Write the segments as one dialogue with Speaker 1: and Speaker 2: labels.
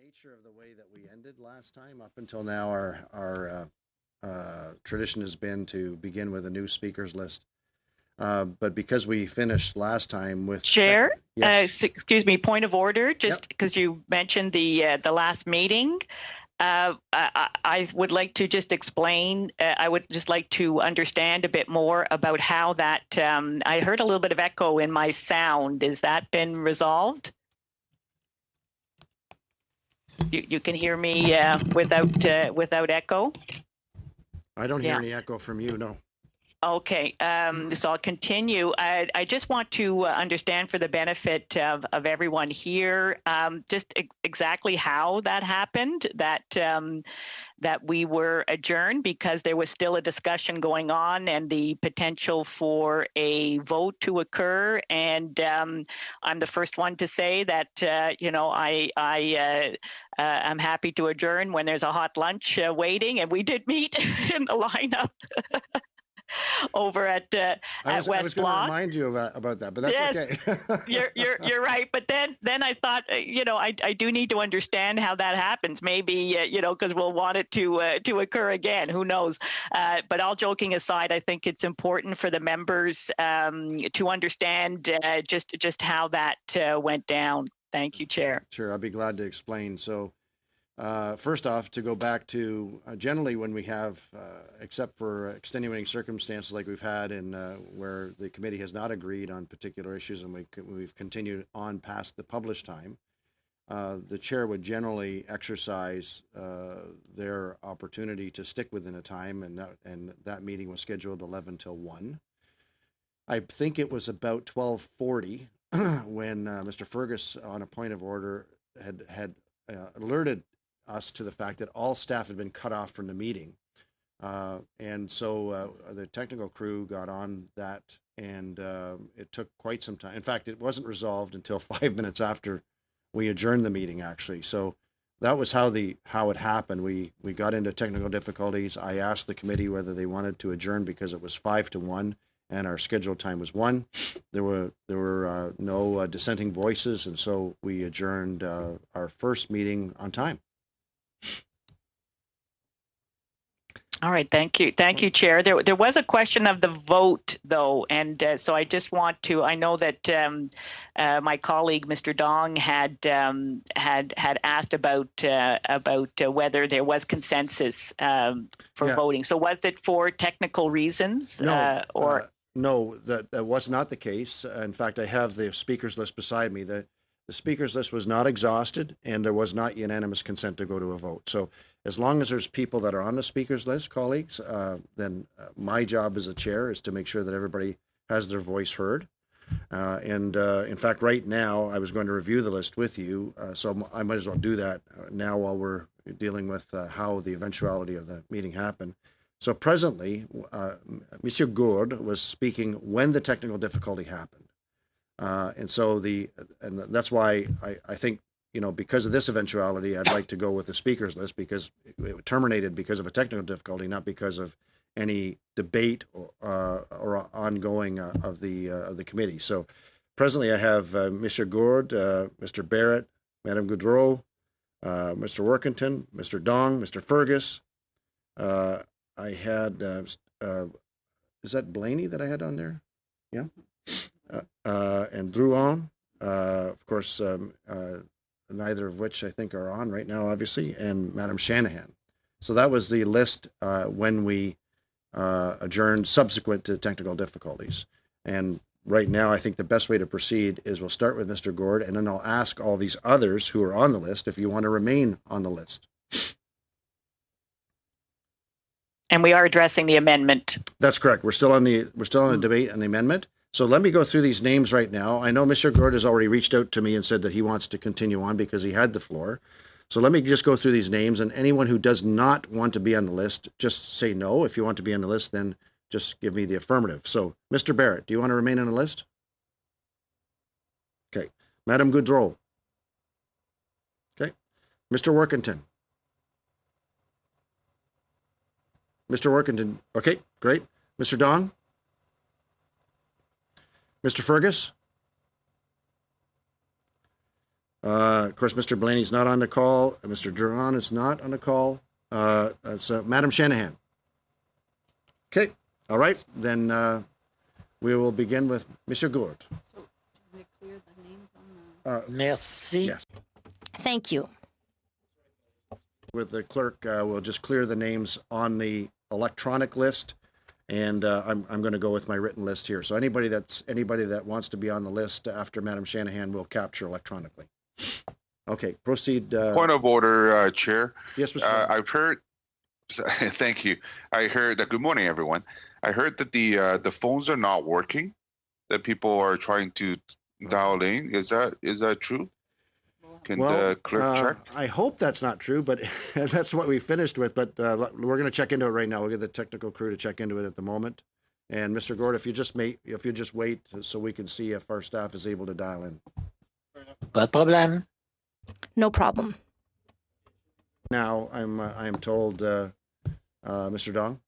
Speaker 1: nature of the way that we ended last time. Up until now, our tradition has been to begin with a new speakers list. But because we finished last time with
Speaker 2: Chair,
Speaker 1: yes,
Speaker 2: excuse me, point of order, just
Speaker 1: Yep.
Speaker 2: because you mentioned the last meeting. I would like to just explain, I would just like to understand a bit more about how that, I heard a little bit of echo in my sound. Has that been resolved? You can hear me without echo?
Speaker 1: I don't hear any echo from you. No.
Speaker 2: Okay, so I'll continue. I just want to understand for the benefit of everyone here, just exactly how that happened, that we were adjourned, because there was still a discussion going on and the potential for a vote to occur. And I'm the first one to say that, I'm happy to adjourn when there's a hot lunch waiting, and we did meet in the lineup. Over at West
Speaker 1: I was going to
Speaker 2: Block.
Speaker 1: remind you about that, but that's
Speaker 2: yes,
Speaker 1: okay.
Speaker 2: you're right. But then I thought, I do need to understand how that happens. Maybe because we'll want it to occur again. Who knows? But all joking aside, I think it's important for the members to understand just how that went down. Thank you, Chair.
Speaker 1: Sure, I'll be glad to explain. So. First off, to go back to generally when we have, except for extenuating circumstances like we've had in where the committee has not agreed on particular issues and we've continued on past the published time, the chair would generally exercise their opportunity to stick within a time, and that meeting was scheduled 11 till 1. I think it was about 12:40 when Mr. Fergus, on a point of order, had alerted us to the fact that all staff had been cut off from the meeting. And so the technical crew got on that, and it took quite some time. In fact, it wasn't resolved until 5 minutes after we adjourned the meeting, actually. So that was how it happened. We got into technical difficulties. I asked the committee whether they wanted to adjourn because it was 5 to 1 and our scheduled time was 1. There were no dissenting voices, and so we adjourned our first meeting on time.
Speaker 2: All right, thank you, Chair. There was a question of the vote, though, and so I just want to. I know that my colleague, Mr. Dong, had asked about whether there was consensus for voting. So was it for technical reasons?
Speaker 1: No, no, that was not the case. In fact, I have the speakers list beside me. The speakers list was not exhausted, and there was not unanimous consent to go to a vote. So as long as there's people that are on the speakers list, colleagues, then my job as a chair is to make sure that everybody has their voice heard. And in fact, right now, I was going to review the list with you, so I might as well do that now while we're dealing with how the eventuality of the meeting happened. So presently, Monsieur Gourde was speaking when the technical difficulty happened. And that's why I think, because of this eventuality, I'd like to go with the speakers list, because it terminated because of a technical difficulty, not because of any debate or ongoing of the committee. So presently I have Mr. Gourde, Mr. Barrett, Madame Goudreau, Mr. Workington, Mr. Dong, Mr. Fergus. I had, is that Blaney that I had on there? Yeah. And Drouin, of course, neither of which I think are on right now, obviously, and Madam Shanahan. So that was the list when we adjourned subsequent to technical difficulties. And right now, I think the best way to proceed is we'll start with Mr. Gourde, and then I'll ask all these others who are on the list if you want to remain on the list.
Speaker 2: And we are addressing the amendment.
Speaker 1: That's correct. We're still on the debate on the amendment. So let me go through these names right now. I know Mr. Gourde has already reached out to me and said that he wants to continue on because he had the floor. So let me just go through these names, and anyone who does not want to be on the list, just say no. If you want to be on the list, then just give me the affirmative. So, Mr. Barrett, do you want to remain on the list? Okay. Madame Goudreau. Okay. Mr. Workington. Mr. Workington. Okay, great. Mr. Dong. Mr. Fergus. Of course, Mr. Blaney's not on the call. Mr. Duran is not on the call. So Madam Shanahan. Okay. All right. Then we will begin with Mr. Gourde.
Speaker 3: So, do we clear the names on the...
Speaker 4: Merci.
Speaker 1: Yes.
Speaker 3: Thank you.
Speaker 1: With the clerk, we'll just clear the names on the electronic list, and I'm going to go with my written list here. So anybody that wants to be on the list after Madam Shanahan will capture electronically. Okay, proceed.
Speaker 5: Point of order, Chair.
Speaker 1: Yes, Mr.
Speaker 5: I've heard. Thank you. I heard. Good morning, everyone. I heard that the phones are not working. That people are trying to dial in. Is that true? Can the clerk check?
Speaker 1: I hope that's not true, but that's what we finished with. But we're going to check into it right now. We'll get the technical crew to check into it at the moment. And Mr. Gourde, if you just wait so we can see if our staff is able to dial in.
Speaker 4: Pas de problème.
Speaker 3: No problem.
Speaker 1: Now I'm told, Mr. Dong.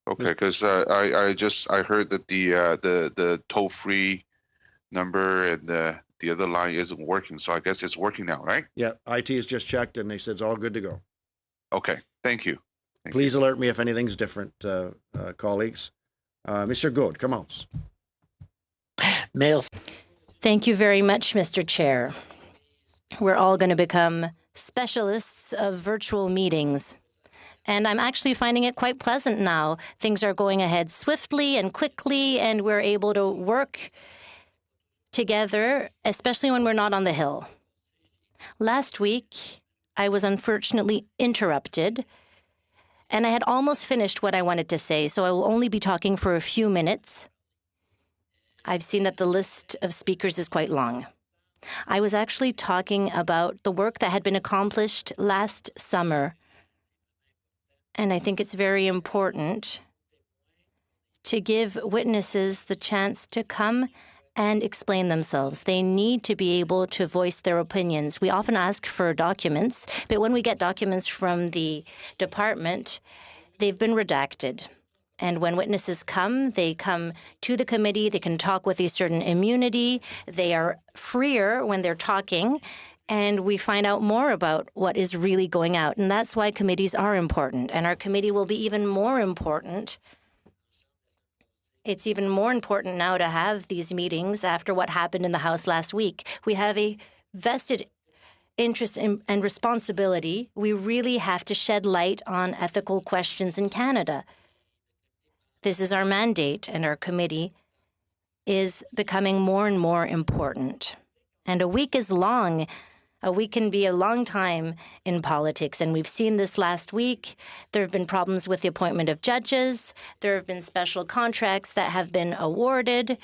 Speaker 5: Okay, because I heard that the toll free number and the other line isn't working, so I guess it's working now, right?
Speaker 1: Yeah, IT has just checked and they said it's all good to go.
Speaker 5: Okay, thank you.
Speaker 1: Please alert me if anything's different, colleagues. Mr. Gourde, come on.
Speaker 4: Merci.
Speaker 3: Thank you very much, Mr. Chair. We're all going to become specialists of virtual meetings. And I'm actually finding it quite pleasant now. Things are going ahead swiftly and quickly, and we're able to work together, especially when we're not on the Hill. Last week, I was unfortunately interrupted, and I had almost finished what I wanted to say, so I will only be talking for a few minutes. I've seen that the list of speakers is quite long. I was actually talking about the work that had been accomplished last summer, and I think it's very important to give witnesses the chance to come and explain themselves. They need to be able to voice their opinions. We often ask for documents, but when we get documents from the department, they've been redacted. And when witnesses come, they come to the committee, they can talk with a certain immunity, they are freer when they're talking, and we find out more about what is really going out. And that's why committees are important, and our committee will be even more important. It's even more important now to have these meetings after what happened in the House last week. We have a vested interest and responsibility. We really have to shed light on ethical questions in Canada. This is our mandate, and our committee is becoming more and more important. And a week is long. A week can be a long time in politics, and we've seen this last week. There have been problems with the appointment of judges. There have been special contracts that have been awarded.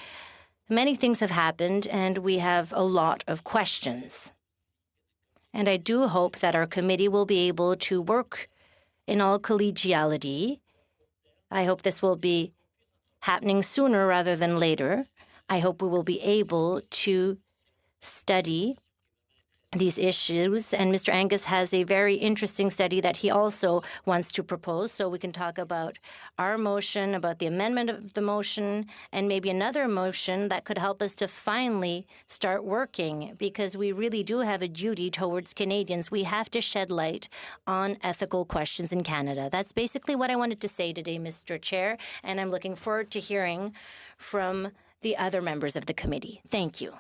Speaker 3: Many things have happened, and we have a lot of questions. And I do hope that our committee will be able to work in all collegiality. I hope this will be happening sooner rather than later. I hope we will be able to study these issues, and Mr. Angus has a very interesting study that he also wants to propose, so we can talk about our motion, about the amendment of the motion, and maybe another motion that could help us to finally start working, because we really do have a duty towards Canadians. We have to shed light on ethical questions in Canada. That's basically what I wanted to say today, Mr. Chair, and I'm looking forward to hearing from the other members of the committee. Thank you.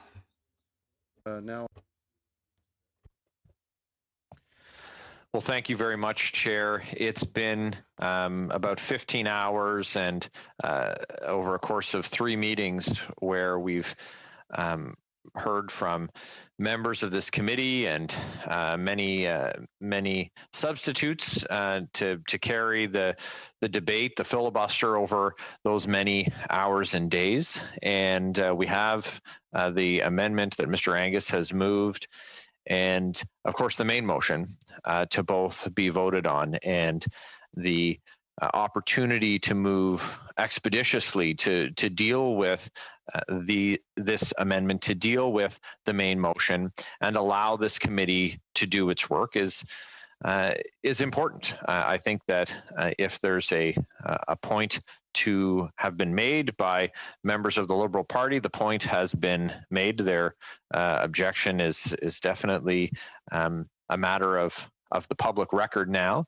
Speaker 1: Now.
Speaker 6: Well, thank you very much, Chair. It's been about 15 hours and over a course of 3 meetings where we've heard from members of this committee and many substitutes to carry the debate, the filibuster over those many hours and days. And we have the amendment that Mr. Angus has moved, and of course the main motion to both be voted on, and the opportunity to move expeditiously to deal with this amendment, to deal with the main motion and allow this committee to do its work is is important. I think that if there's a point to have been made by members of the Liberal Party, the point has been made. Their objection is definitely a matter of the public record now.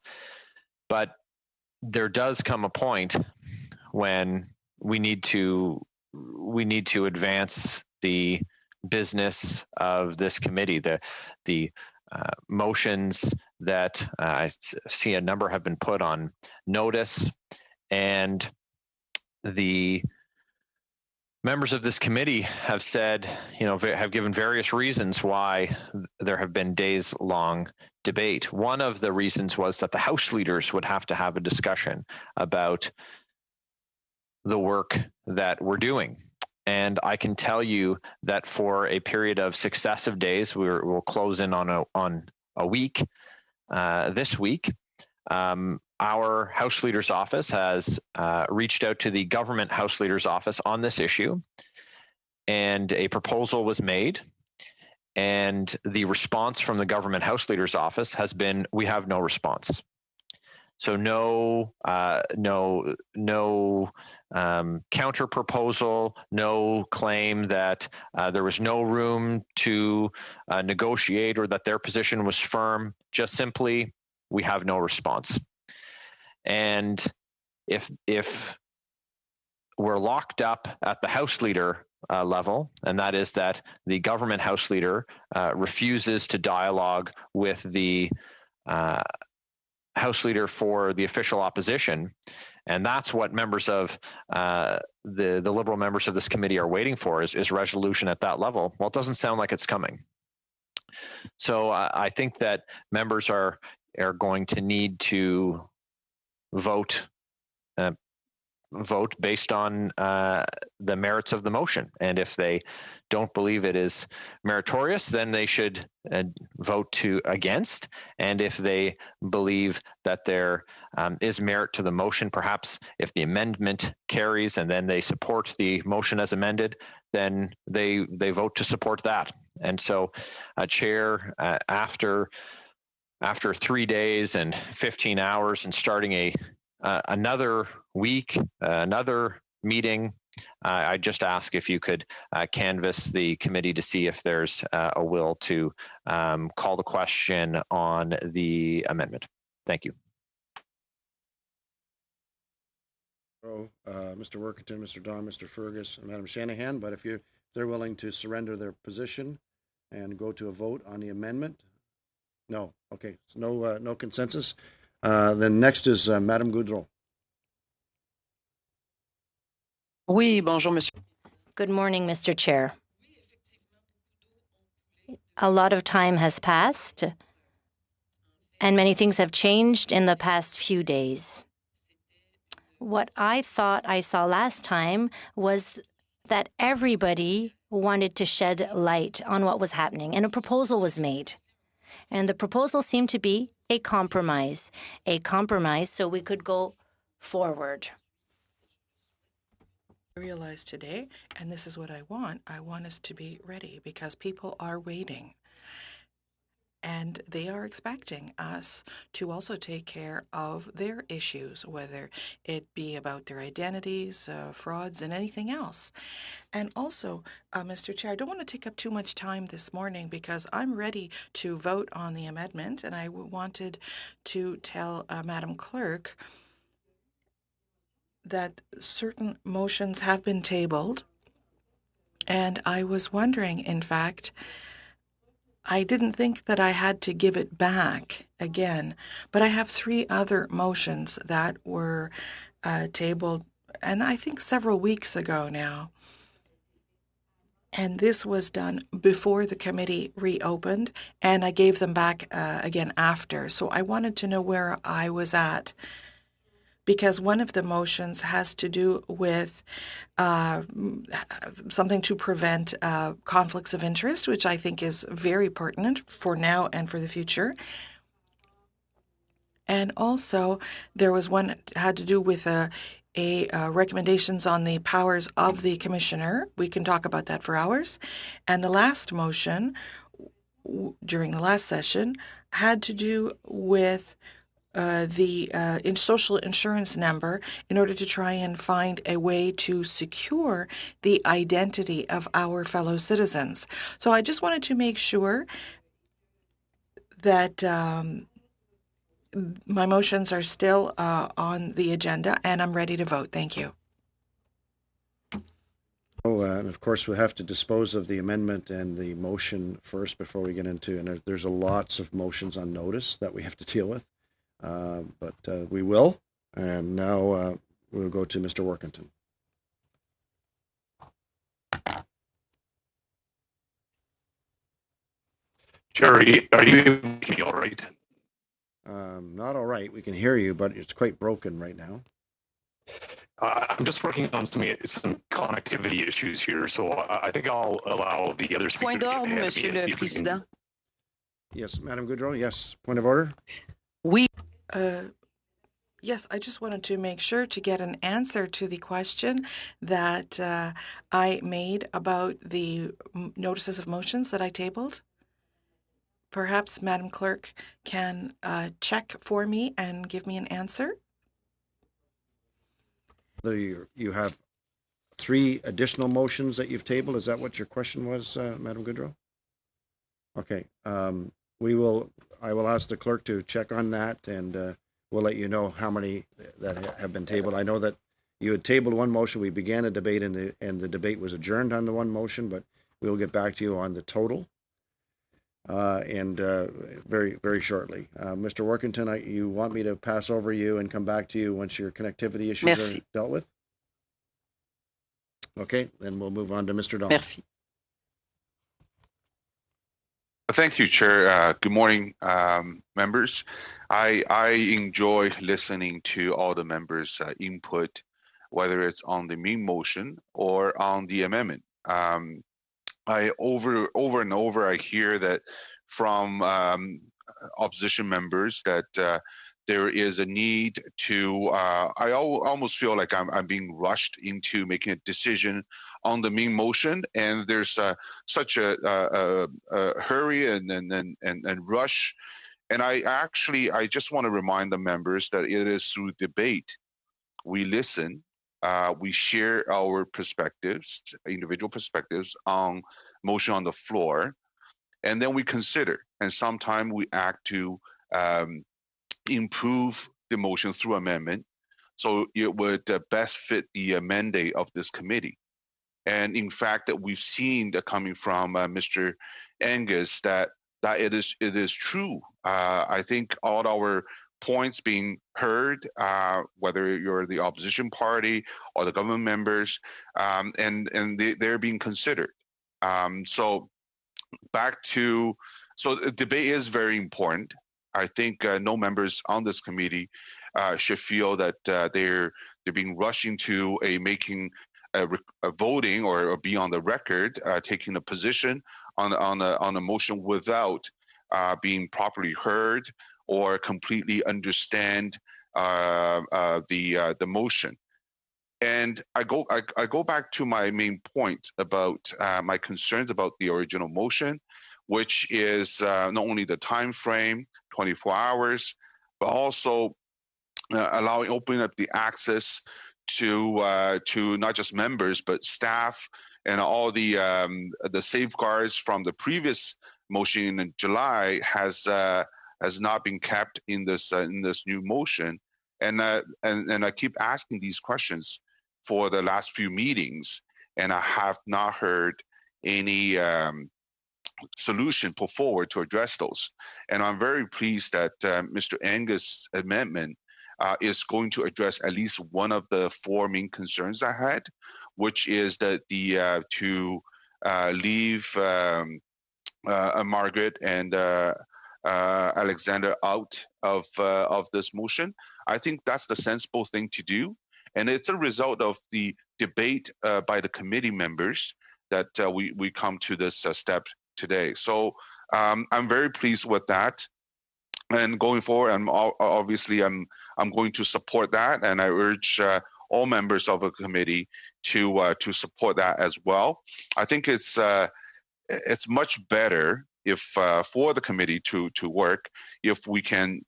Speaker 6: But there does come a point when we need to advance the business of this committee. The motions that I see a number have been put on notice, and the members of this committee have said, have given various reasons why there have been days-long debate. One of the reasons was that the House leaders would have to have a discussion about the work that we're doing. And I can tell you that for a period of successive days, we'll close in on a week this week. Our House Leader's Office has reached out to the Government House Leader's Office on this issue, and a proposal was made. And the response from the Government House Leader's Office has been, we have no response. So no counter proposal, no claim that there was no room to negotiate or that their position was firm. Just simply, we have no response. And if we're locked up at the House Leader level, and that is that the Government House Leader refuses to dialogue with the House Leader for the official opposition, and that's what members of the Liberal members of this committee are waiting for is resolution at that level. Well, it doesn't sound like it's coming. So I think that members are going to need to vote based on the merits of the motion. And if they don't believe it is meritorious, then they should vote against. And if they believe that there is merit to the motion, perhaps if the amendment carries and then they support the motion as amended, then they vote to support that. And so, Chair, after 3 days and 15 hours and starting another week, another meeting, I just ask if you could canvass the committee to see if there's a will to call the question on the amendment. Thank you.
Speaker 1: Mr. Workington, Mr. Don, Mr. Fergus, and Madam Shanahan, but if they're willing to surrender their position and go to a vote on the amendment. No, okay, so no consensus. Then next is Madame Goudreau.
Speaker 7: Oui, bonjour, monsieur.
Speaker 3: Good morning, Mr. Chair. A lot of time has passed, and many things have changed in the past few days. What I thought I saw last time was that everybody wanted to shed light on what was happening, and a proposal was made. And the proposal seemed to be a compromise so we could go forward.
Speaker 7: I realized today, and this is what I want us to be ready because people are waiting. And they are expecting us to also take care of their issues, whether it be about their identities, frauds, and anything else. And also, Mr. Chair, I don't want to take up too much time this morning because I'm ready to vote on the amendment, and I wanted to tell Madam Clerk that certain motions have been tabled, and I was wondering, in fact, I didn't think that I had to give it back again, but I have 3 other motions that were tabled, and I think several weeks ago now. And this was done before the committee reopened, and I gave them back again after. So I wanted to know where I was at, because one of the motions has to do with something to prevent conflicts of interest, which I think is very pertinent for now and for the future. And also, there was one that had to do with recommendations on the powers of the commissioner. We can talk about that for hours. And the last motion during the last session had to do with the social insurance number in order to try and find a way to secure the identity of our fellow citizens. So I just wanted to make sure that my motions are still on the agenda and I'm ready to vote. Thank you.
Speaker 1: Oh, and of course, we have to dispose of the amendment and the motion first before we get into, and there's lots of motions on notice that we have to deal with. But we will, and now we'll go to Mr. Workington.
Speaker 8: Jerry, are you able to hear me all right?
Speaker 1: Not all right. We can hear you, but it's quite broken right now.
Speaker 8: I'm just working on some connectivity issues here, so I think I'll allow the other speaker
Speaker 9: Point
Speaker 8: to get
Speaker 9: d'ordre,
Speaker 8: ahead of me
Speaker 9: Monsieur
Speaker 8: and
Speaker 9: le
Speaker 8: see if we can-
Speaker 9: Président.
Speaker 1: Yes, Madam Goodrow. Yes, point of order.
Speaker 9: Oui.
Speaker 7: Yes, I just wanted to make sure to get an answer to the question that I made about the notices of motions that I tabled. Perhaps Madam Clerk can check for me and give me an answer.
Speaker 1: You have 3 additional motions that you've tabled. Is that what your question was, Madam Goodrow? Okay. I will ask the clerk to check on that, and we'll let you know how many that have been tabled. I know that you had tabled one motion. We began a debate, and the debate was adjourned on the one motion, but we'll get back to you on the total. Very, very shortly. Mr. Workington, you want me to pass over you and come back to you once your connectivity issues
Speaker 9: Merci.
Speaker 1: are dealt with? Okay, then we'll move on to Mr. Dahl.
Speaker 9: Merci.
Speaker 5: Thank you, Chair. Good morning, members. I enjoy listening to all the members' input, whether it's on the main motion or on the amendment. I over and over I hear that from opposition members that there is a need to. I almost feel like I'm being rushed into making a decision on the main motion, and there's such a hurry and rush. And I just want to remind the members that it is through debate we listen. We share our perspectives, individual perspectives on motion on the floor, and then we consider. And sometimes we act to improve the motion through amendment, so it would best fit the mandate of this committee. And in fact, that we've seen that coming from Mr. Angus that it is true. I think all our points being heard, whether you're the opposition party or the government members, and they're being considered. So the debate is very important. I think no members on this committee should feel that they're being rushed into making a voting or be on the record, taking a position on a motion without being properly heard or completely understand the motion. And I go back to my main point about my concerns about the original motion, which is not only the time frame, 24 hours, but also opening up the access to not just members but staff and all the safeguards from the previous motion in July has not been kept in this new motion, and I keep asking these questions for the last few meetings, and I have not heard any solution put forward to address those. And I'm very pleased that Mr. Angus' amendment is going to address at least one of the 4 main concerns I had, which is that to leave Margaret and Alexander out of this motion. I think that's the sensible thing to do, and it's a result of the debate by the committee members that we come to this step today. So I'm very pleased with that, and going forward, I'm going to support that, and I urge all members of the committee to support that as well. I think it's much better if for the committee to work, if we can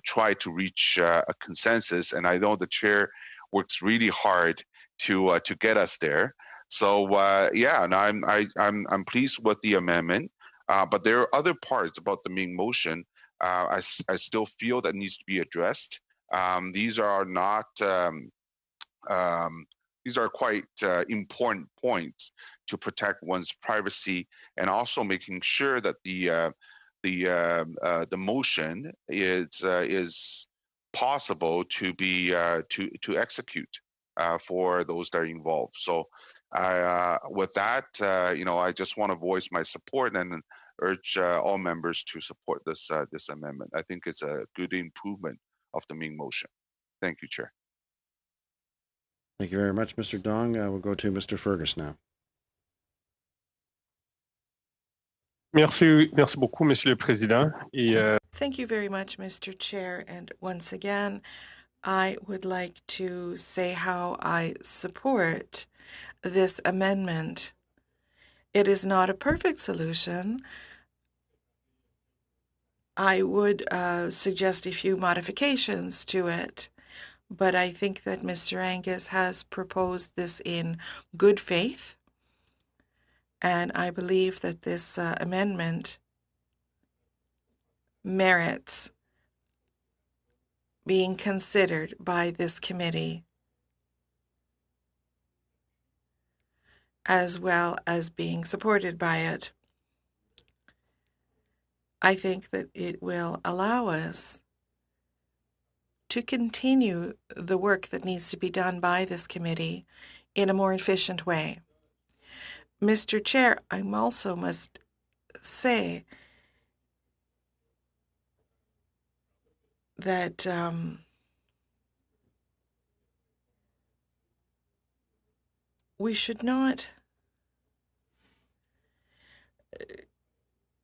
Speaker 5: try to reach a consensus. And I know the chair works really hard to get us there. So yeah, and I'm pleased with the amendment, but there are other parts about the main motion I still feel that needs to be addressed. These are not these are quite important points to protect one's privacy, and also making sure that the motion is possible to be to execute for those that are involved. So with that, I just want to voice my support and urge all members to support this amendment. I think it's a good improvement of the main motion. Thank you, Chair.
Speaker 1: Thank you very much, Mr. Dong. We'll go to Mr. Fergus now.
Speaker 9: Merci beaucoup, Monsieur le Président.
Speaker 7: Thank you very much, Mr. Chair. And once again, I would like to say how I support this amendment. It is not a perfect solution. I would suggest a few modifications to it, but I think that Mr. Angus has proposed this in good faith, and I believe that this amendment merits being considered by this committee, as well as being supported by it. I think that it will allow us to continue the work that needs to be done by this committee in a more efficient way. Mr. Chair, I also must say that we should not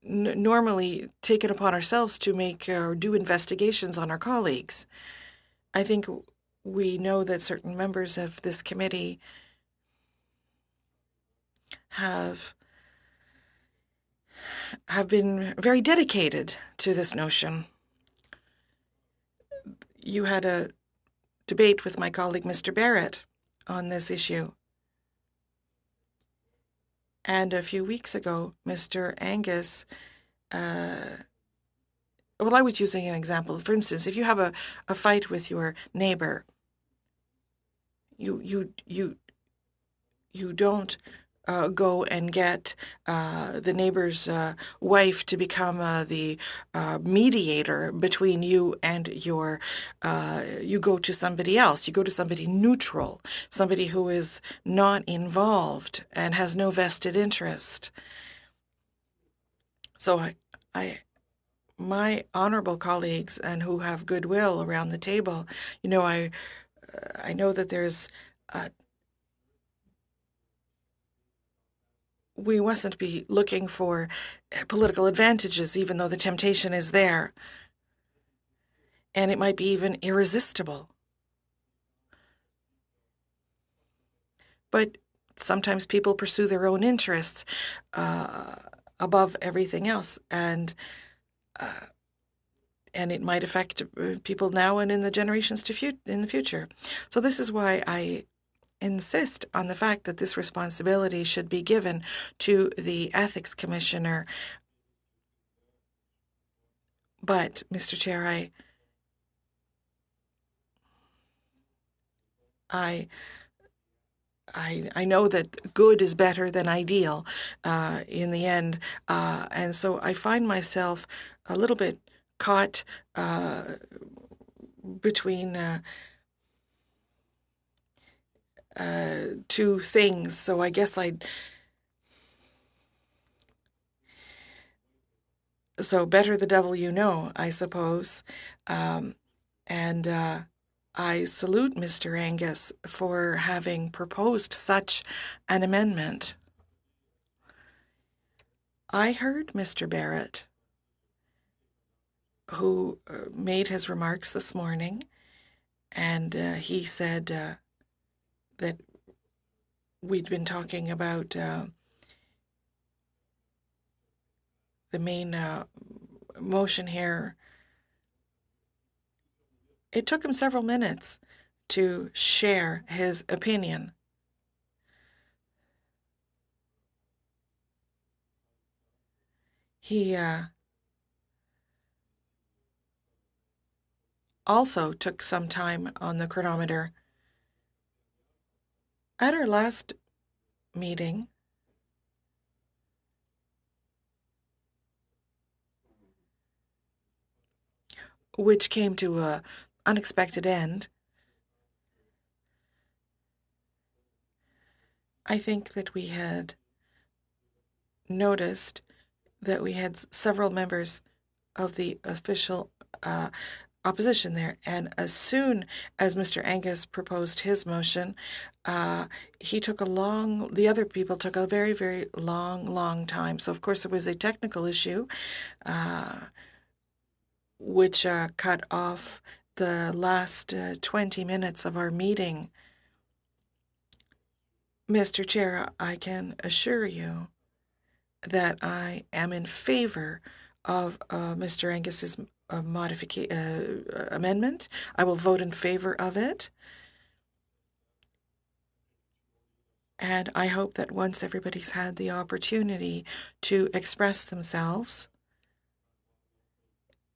Speaker 7: normally take it upon ourselves to make or do investigations on our colleagues. I think we know that certain members of this committee have been very dedicated to this notion. You had a debate with my colleague, Mr. Barrett, on this issue. And a few weeks ago, Mr. Angus, I was using an example. For instance, if you have a fight with your neighbor, you don't go and get the neighbor's wife to become the mediator between you and your, you go to somebody else. You go to somebody neutral, somebody who is not involved and has no vested interest. So my honorable colleagues and who have goodwill around the table, I know that there's we mustn't be looking for political advantages, even though the temptation is there. And it might be even irresistible. But sometimes people pursue their own interests above everything else. And it might affect people now and in the generations in the future. So this is why I insist on the fact that this responsibility should be given to the Ethics Commissioner. But, Mr. Chair, I know that good is better than ideal in the end, and so I find myself a little bit caught between two things. So I guess so better the devil you know, I suppose. And I salute Mr. Angus for having proposed such an amendment. I heard Mr. Barrett, who made his remarks this morning, and he said that we'd been talking about the main motion here, it took him several minutes to share his opinion. He also took some time on the chronometer. At our last meeting, which came to an unexpected end, I think that we had noticed that we had several members of the official opposition there, and as soon as Mr. Angus proposed his motion, the other people took a very, very long time. So of course there was a technical issue which cut off the last 20 minutes of our meeting. Mr. Chair, I can assure you that I am in favor of Mr. Angus's amendment. I will vote in favor of it. And I hope that once everybody's had the opportunity to express themselves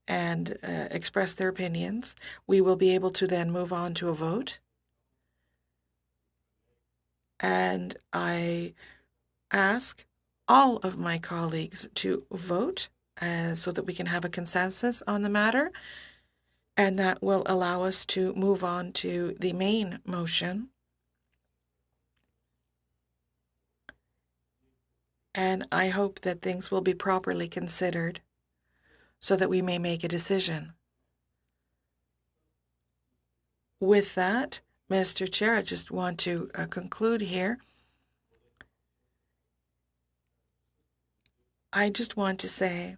Speaker 7: and express their opinions, we will be able to then move on to a vote. And I ask all of my colleagues to vote so that we can have a consensus on the matter, and that will allow us to move on to the main motion. And I hope that things will be properly considered so that we may make a decision. With that, Mr. Chair, I just want to conclude here. I just want to say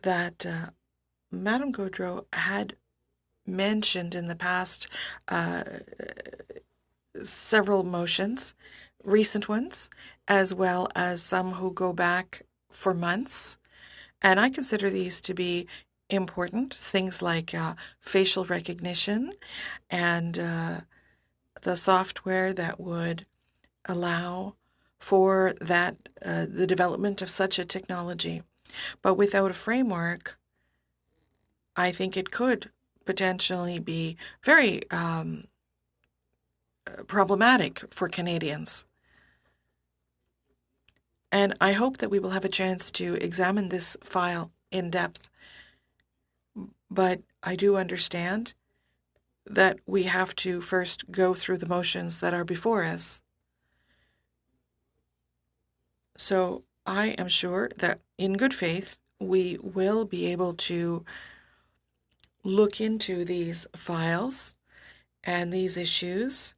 Speaker 7: that Madame Gaudreau had mentioned in the past several motions, recent ones, as well as some who go back for months. And I consider these to be important, things like facial recognition and the software that would allow for that the development of such a technology. But without a framework, I think it could potentially be very problematic for Canadians. And I hope that we will have a chance to examine this file in depth. But I do understand that we have to first go through the motions that are before us. So I am sure that in good faith, we will be able to look into these files and these issues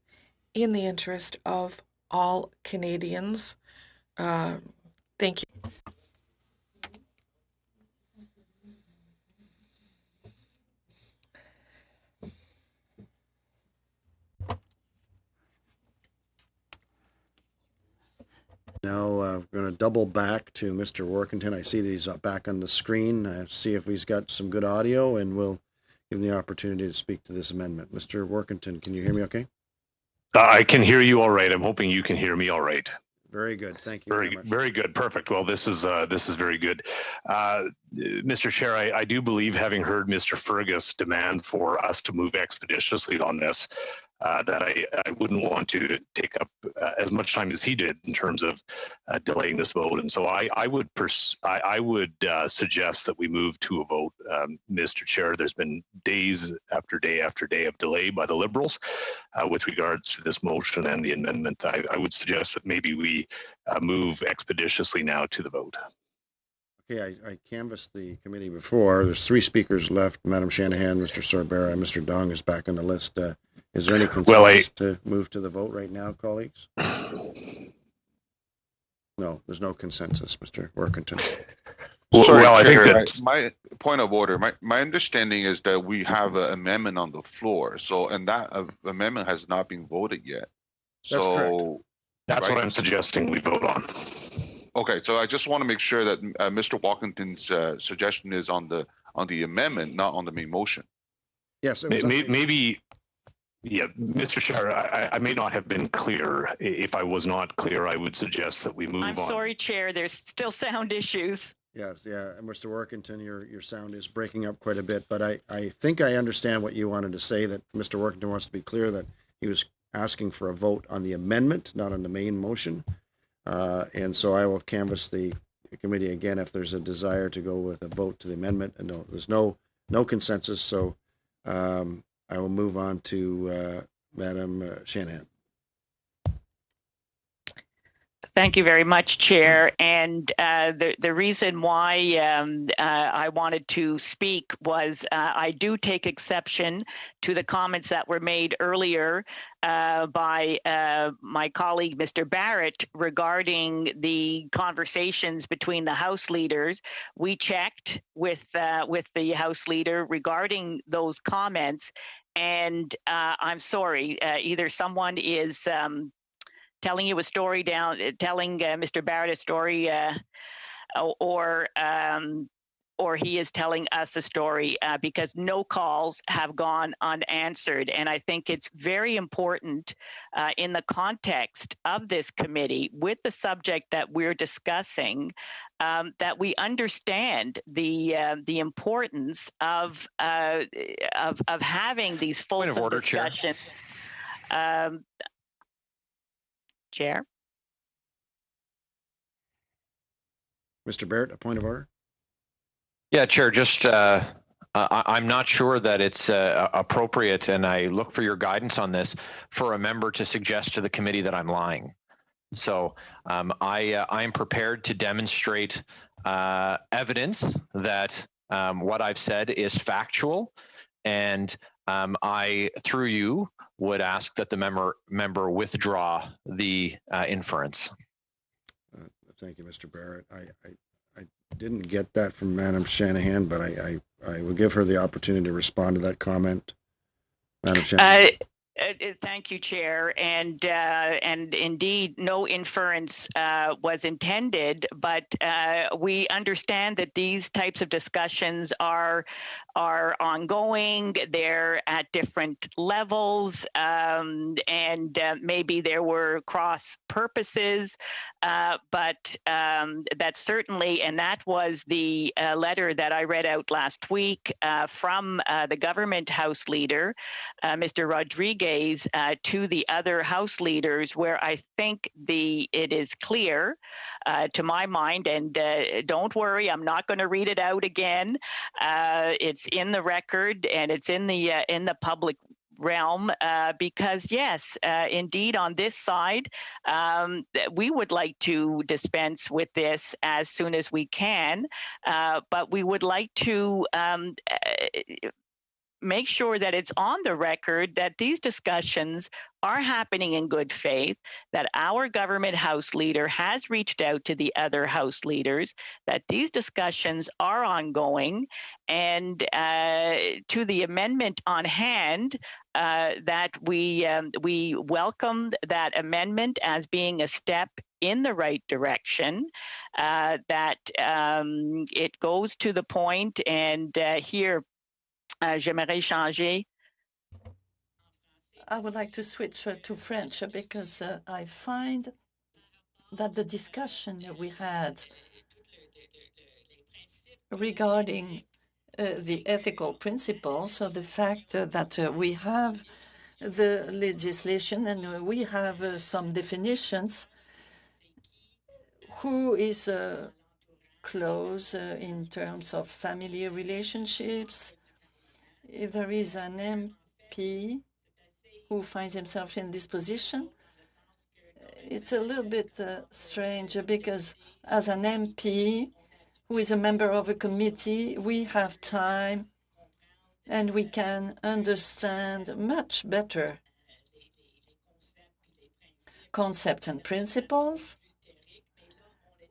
Speaker 7: in the interest of all Canadians. Thank you.
Speaker 1: Now we're going to double back to Mr. Workington. I see that he's back on the screen. See if he's got some good audio, and we'll give him the opportunity to speak to this amendment. Mr. Workington, can you hear me okay?
Speaker 8: I can hear you all right. I'm hoping you can hear me all right.
Speaker 1: Very good. Thank you.
Speaker 8: Very good. Perfect. Well, this is very good. Mr. Chair, I do believe, having heard Mr. Fergus demand for us to move expeditiously on this, that I wouldn't want to take up as much time as he did in terms of delaying this vote. And so I would suggest that we move to a vote, Mr. Chair. There's been days after day after day of delay by the Liberals with regards to this motion and the amendment. I would suggest that maybe we move expeditiously now to the vote.
Speaker 1: Okay, I canvassed the committee before. There's 3 speakers left: Madam Shanahan, Mr. Sorbera, and Mr. Dong is back on the list. Is there any consensus to move to the vote right now, colleagues? No, there's no consensus, Mr. Workington.
Speaker 5: Sorry,
Speaker 8: I think
Speaker 5: that my point of order. My understanding is that we have an amendment on the floor. So, and that amendment has not been voted yet.
Speaker 1: That's correct.
Speaker 8: That's what I'm suggesting we vote on.
Speaker 5: Okay, so I just want to make sure that Mr. Walkington's suggestion is on the amendment, not on the main motion.
Speaker 1: Yes, it was on-
Speaker 8: Maybe, yeah, Mr. Chair, I may not have been clear. If I was not clear, I would suggest that we move on.
Speaker 2: I'm sorry, Chair. There's still sound issues.
Speaker 1: Yes, yeah, and Mr. Workington, your sound is breaking up quite a bit, but I think I understand what you wanted to say, that Mr. Workington wants to be clear that he was asking for a vote on the amendment, not on the main motion. And so I will canvass the committee again if there's a desire to go with a vote to the amendment. And no, there's no consensus, so I will move on to Madam Shanahan.
Speaker 2: Thank you very much, Chair. And the reason why I wanted to speak was I do take exception to the comments that were made earlier by my colleague, Mr. Barrett, regarding the conversations between the House leaders. We checked with the House leader regarding those comments, and I'm sorry, either someone is telling you a story telling Mr. Barrett a story, or he is telling us a story, because no calls have gone unanswered. And I think it's very important in the context of this committee with the subject that we're discussing, that we understand the importance of having these fulsome
Speaker 6: Point of order,
Speaker 2: discussions. Chair.
Speaker 1: Mr. Barrett, a point of order?
Speaker 6: Yeah, Chair, just I'm not sure that it's appropriate, and I look for your guidance on this, for a member to suggest to the committee that I'm lying. So I am prepared to demonstrate evidence that what I've said is factual, and I, through you, would ask that the member withdraw the inference.
Speaker 1: Thank you, Mr. Barrett. I didn't get that from Madam Shanahan, but I will give her the opportunity to respond to that comment. Madam Shanahan.
Speaker 2: Thank you, Chair. And indeed, no inference was intended, but we understand that these types of discussions are ongoing. They're at different levels, and maybe there were cross purposes, but that certainly, and that was the letter that I read out last week from the government House leader, Mr. Rodriguez, to the other House leaders, where I think it is clear to my mind, and don't worry, I'm not going to read it out again. It's in the record and it's in the public realm, because yes, indeed, on this side, we would like to dispense with this as soon as we can, but we would like to make sure that it's on the record that these discussions are happening in good faith, that our government House leader has reached out to the other House leaders, that these discussions are ongoing, and to the amendment on hand, that we welcomed that amendment as being a step in the right direction, that it goes to the point, and here, j'aimerais changer.
Speaker 10: I would like to switch to French because I find that the discussion we had regarding the ethical principles, so the fact that we have the legislation and we have some definitions, who is close in terms of family relationships. If there is an MP who finds himself in this position, it's a little bit strange, because as an MP who is a member of a committee, we have time and we can understand much better concepts and principles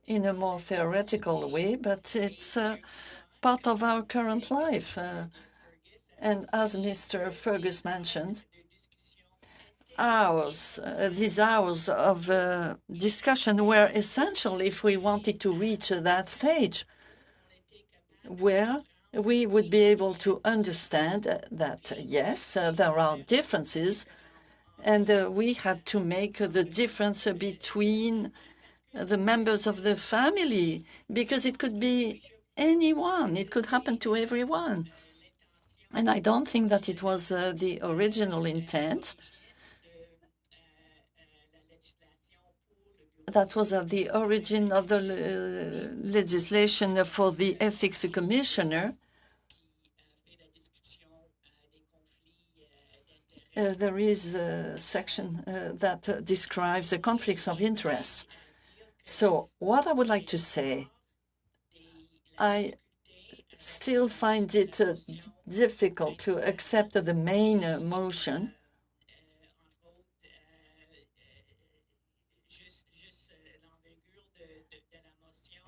Speaker 10: in a more theoretical way, but it's part of our current life. And as Mr. Fergus mentioned, hours, these hours of discussion were essential if we wanted to reach that stage where we would be able to understand that, yes, there are differences, and we had to make the difference between the members of the family, because it could be anyone. It could happen to everyone. And I don't think that it was the original intent. That was at the origin of the legislation for the ethics commissioner. There is a section that describes the conflicts of interest. So what I would like to say, I still find it difficult to accept the main motion.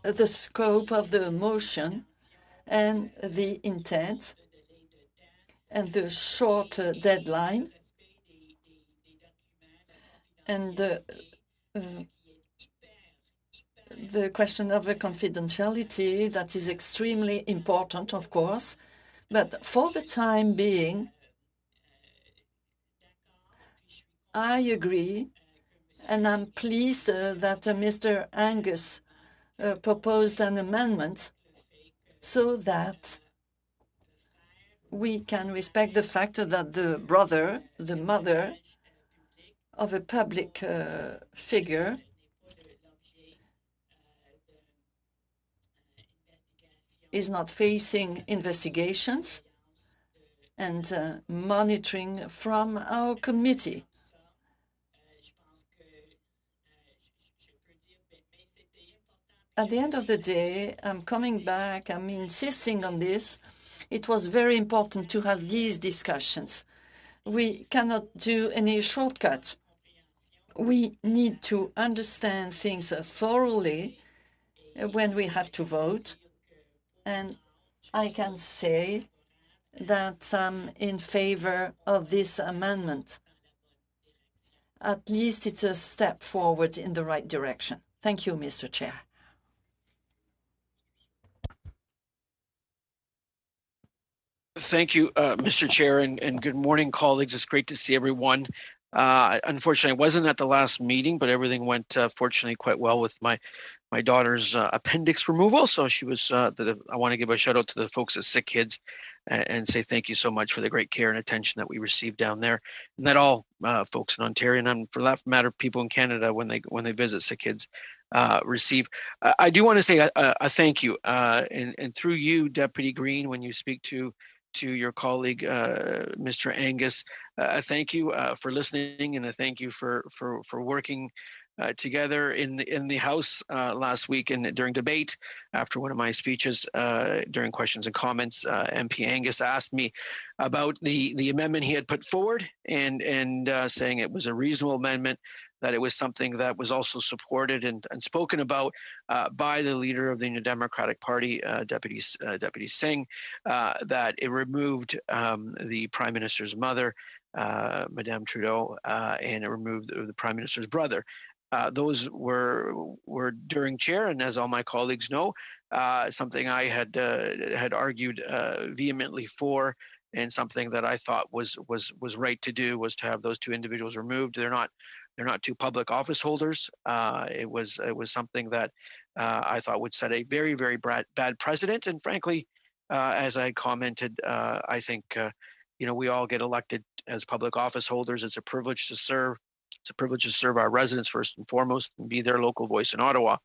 Speaker 10: The scope of the motion and the intent and the short deadline and the question of the confidentiality that is extremely important, of course. But for the time being, I agree, and I'm pleased that Mr. Angus proposed an amendment so that we can respect the fact that the brother, the mother of a public figure is not facing investigations and monitoring from our committee. At the end of the day, I'm coming back, I'm insisting on this. It was very important to have these discussions. We cannot do any shortcuts. We need to understand things thoroughly when we have to vote. And I can say that I'm in favor of this amendment. At least it's a step forward in the right direction. Thank you, Mr. Chair.
Speaker 11: Thank you, Mr. Chair, and good morning, colleagues. It's great to see everyone. Unfortunately, I wasn't at the last meeting, but everything went fortunately quite well with my daughter's appendix removal. So she was. I want to give a shout out to the folks at Sick Kids and say thank you so much for the great care and attention that we received down there, and that all folks in Ontario and for that matter, people in Canada when they visit Sick Kids receive. I do want to say a thank you, and through you, Deputy Green, when you speak to your colleague, Mr. Angus. Thank you for listening, and a thank you for working together in the House last week and during debate. After one of my speeches during questions and comments, MP Angus asked me about the amendment he had put forward and saying it was a reasonable amendment, that it was something that was also supported and spoken about by the leader of the New Democratic Party, Deputy Singh, that it removed the Prime Minister's mother, Madame Trudeau, and it removed the Prime Minister's brother. Those were during chair, and as all my colleagues know, something I had argued vehemently for, and something that I thought was right to do, was to have those two individuals removed. They're not two public office holders. It was something that I thought would set a very, very bad precedent. And frankly, as I commented, I think we all get elected as public office holders. It's a privilege to serve. It's a privilege to serve our residents first and foremost, and be their local voice in Ottawa.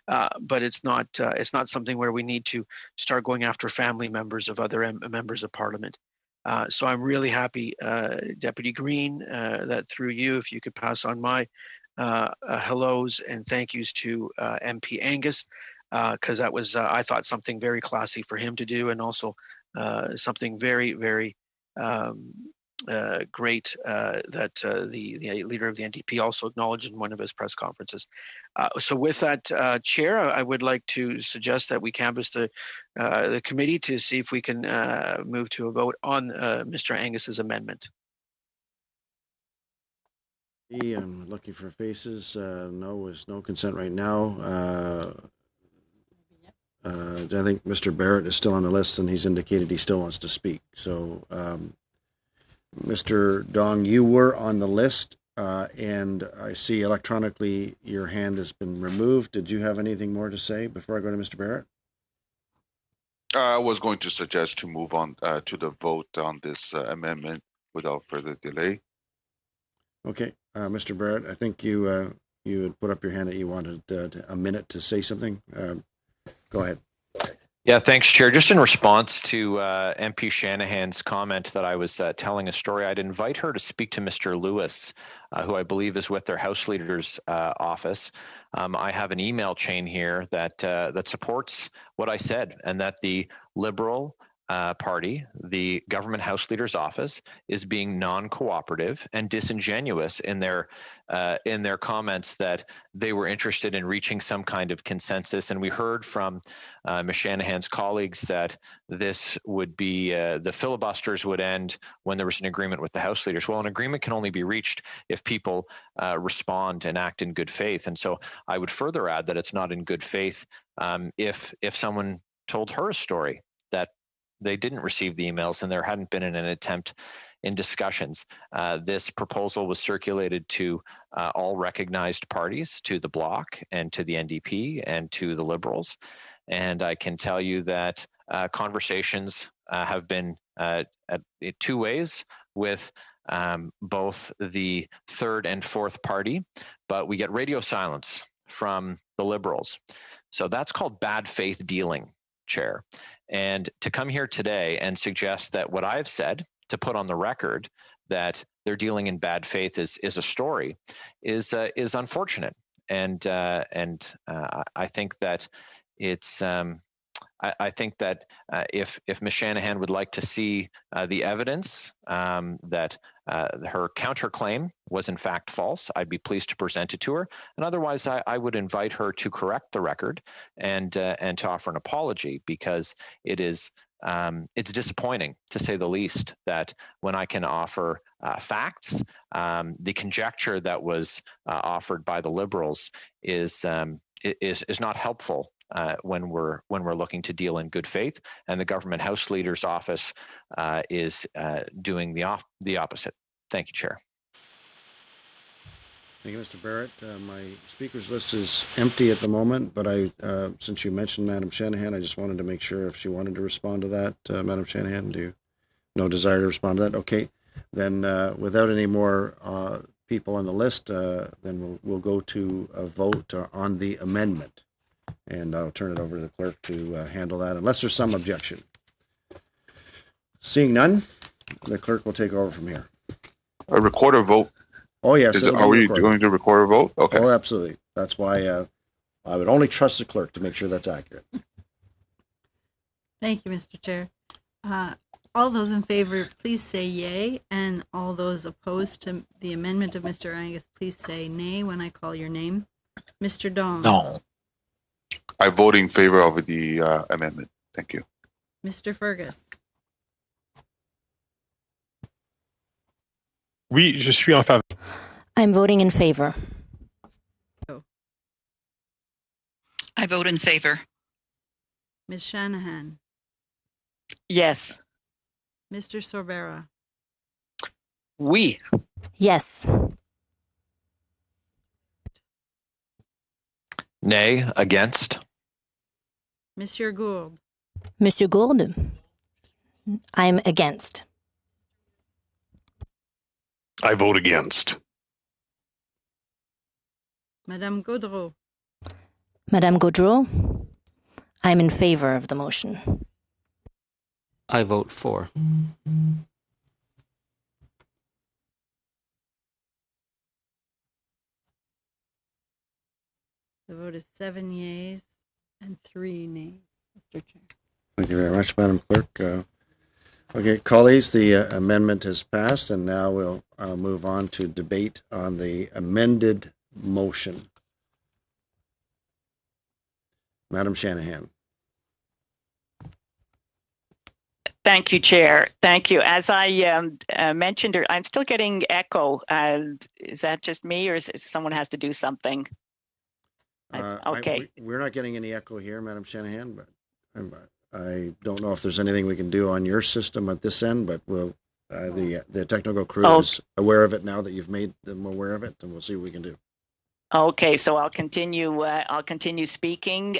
Speaker 11: But it's not something where we need to start going after family members of other members of Parliament. So I'm really happy, Deputy Green, that through you, if you could pass on my hellos and thank yous to MP Angus, because that was, I thought, something very classy for him to do, and also something very, very great that the leader of the NDP also acknowledged in one of his press conferences. So with that, Chair, I would like to suggest that we canvass the committee to see if we can move to a vote on Mr. Angus's amendment.
Speaker 1: I'm looking for faces. No is no consent right now. I think Mr. Barrett is still on the list, and he's indicated he still wants to speak. So, Mr. Dong, you were on the list, and I see electronically your hand has been removed. Did you have anything more to say before I go to Mr. Barrett?
Speaker 5: I was going to suggest to move on to the vote on this amendment without further delay.
Speaker 1: Okay, Mr. Barrett, I think you had put up your hand that you wanted a minute to say something. Go ahead.
Speaker 6: Yeah, thanks, Chair. Just in response to MP Shanahan's comment that I was telling a story, I'd invite her to speak to Mr. Lewis, who I believe is with their House Leader's office. I have an email chain here that that supports what I said, and that the Liberal Party, the Government House Leader's office, is being non-cooperative and disingenuous in their comments that they were interested in reaching some kind of consensus. And we heard from Ms. Shanahan's colleagues that this would be the filibusters would end when there was an agreement with the House Leaders. Well, an agreement can only be reached if people respond and act in good faith. And so I would further add that it's not in good faith if someone told her a story that they didn't receive the emails and there hadn't been an attempt in discussions. This proposal was circulated to all recognized parties, to the Bloc and to the NDP and to the Liberals. And I can tell you that conversations have been two ways with both the third and fourth party, but we get radio silence from the Liberals. So that's called bad faith dealing, Chair. And to come here today and suggest that what I've said, to put on the record that they're dealing in bad faith is a story, is unfortunate. And I think that it's I think that if Ms. Shanahan would like to see the evidence that her counterclaim was in fact false, I'd be pleased to present it to her. And otherwise, I would invite her to correct the record and to offer an apology, because it's disappointing, to say the least, that when I can offer facts, the conjecture that was offered by the Liberals is not helpful when we're looking to deal in good faith, and the Government House Leader's office is doing the opposite. Thank you, Chair.
Speaker 1: Thank you, Mr. Barrett. My speakers list is empty at the moment, but since you mentioned Madam Shanahan, I just wanted to make sure if she wanted to respond to that. Madam Shanahan, no desire to respond to that? Okay, then without any more people on the list, then we'll go to a vote on the amendment. And I'll turn it over to the clerk to handle that, unless there's some objection. Seeing none, the clerk will take over from here.
Speaker 5: A recorder vote.
Speaker 1: Oh, yes.
Speaker 5: Are we going to record a vote? Okay.
Speaker 1: Oh, absolutely. That's why I would only trust the clerk to make sure that's accurate.
Speaker 12: Thank you, Mr. Chair. All those in favor, please say yay, and all those opposed to the amendment of Mr. Angus, please say nay when I call your name. Mr. Dong.
Speaker 4: No.
Speaker 5: I vote in favor of the amendment. Thank you.
Speaker 12: Mr. Fergus.
Speaker 9: Oui, je suis en faveur.
Speaker 3: I'm voting in favor.
Speaker 13: I vote in favor.
Speaker 12: Ms. Shanahan.
Speaker 2: Yes.
Speaker 12: Mr. Sorbera.
Speaker 11: Oui.
Speaker 3: Yes.
Speaker 6: Nay, against.
Speaker 12: Monsieur Gould.
Speaker 3: Monsieur Gould. I'm against.
Speaker 8: I vote against.
Speaker 12: Madame Gaudreau.
Speaker 3: Madame Gaudreau. I'm in favor of the motion.
Speaker 14: I vote for.
Speaker 12: The vote is 7 yeas and 3 nays, Mr. Chair.
Speaker 1: Thank you very much, Madam Clerk. Okay, colleagues, the amendment has passed, and now we'll move on to debate on the amended motion. Madam Shanahan.
Speaker 2: Thank you, Chair. Thank you. As I mentioned, I'm still getting echo. Is that just me, or is someone has to do something? Okay.
Speaker 1: We're not getting any echo here, Madam Shanahan, but I don't know if there's anything we can do on your system at this end, but we'll, the technical crew is aware of it now that you've made them aware of it, and we'll see what we can do.
Speaker 2: Okay, so I'll continue. I'll continue speaking.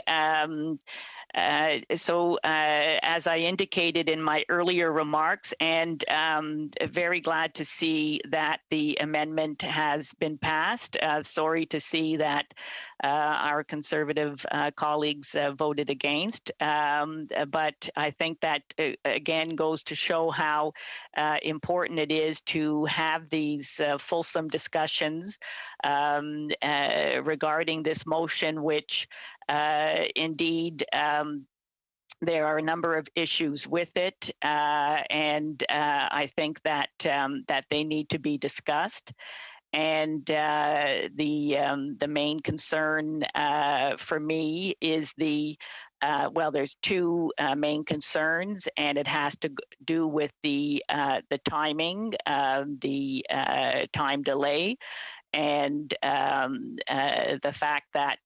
Speaker 2: As I indicated in my earlier remarks, and very glad to see that the amendment has been passed. Sorry to see that our Conservative colleagues voted against, but I think that again goes to show how important it is to have these fulsome discussions regarding this motion, which indeed there are a number of issues with it, and I think that that they need to be discussed. And the main concern for me is well, there's two main concerns, and it has to do with the timing, the time delay, and the fact that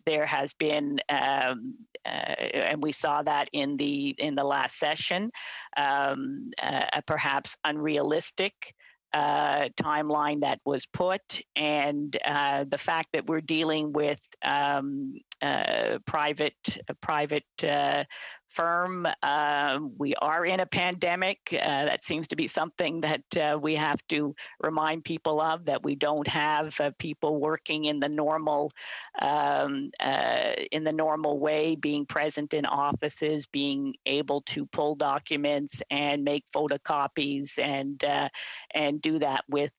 Speaker 2: there has been, and we saw that in the last session, a perhaps unrealistic timeline that was put, and the fact that we're dealing with a private firm. We are in a pandemic. That seems to be something that we have to remind people of, that we don't have people working in the normal way, being present in offices, being able to pull documents and make photocopies and do that with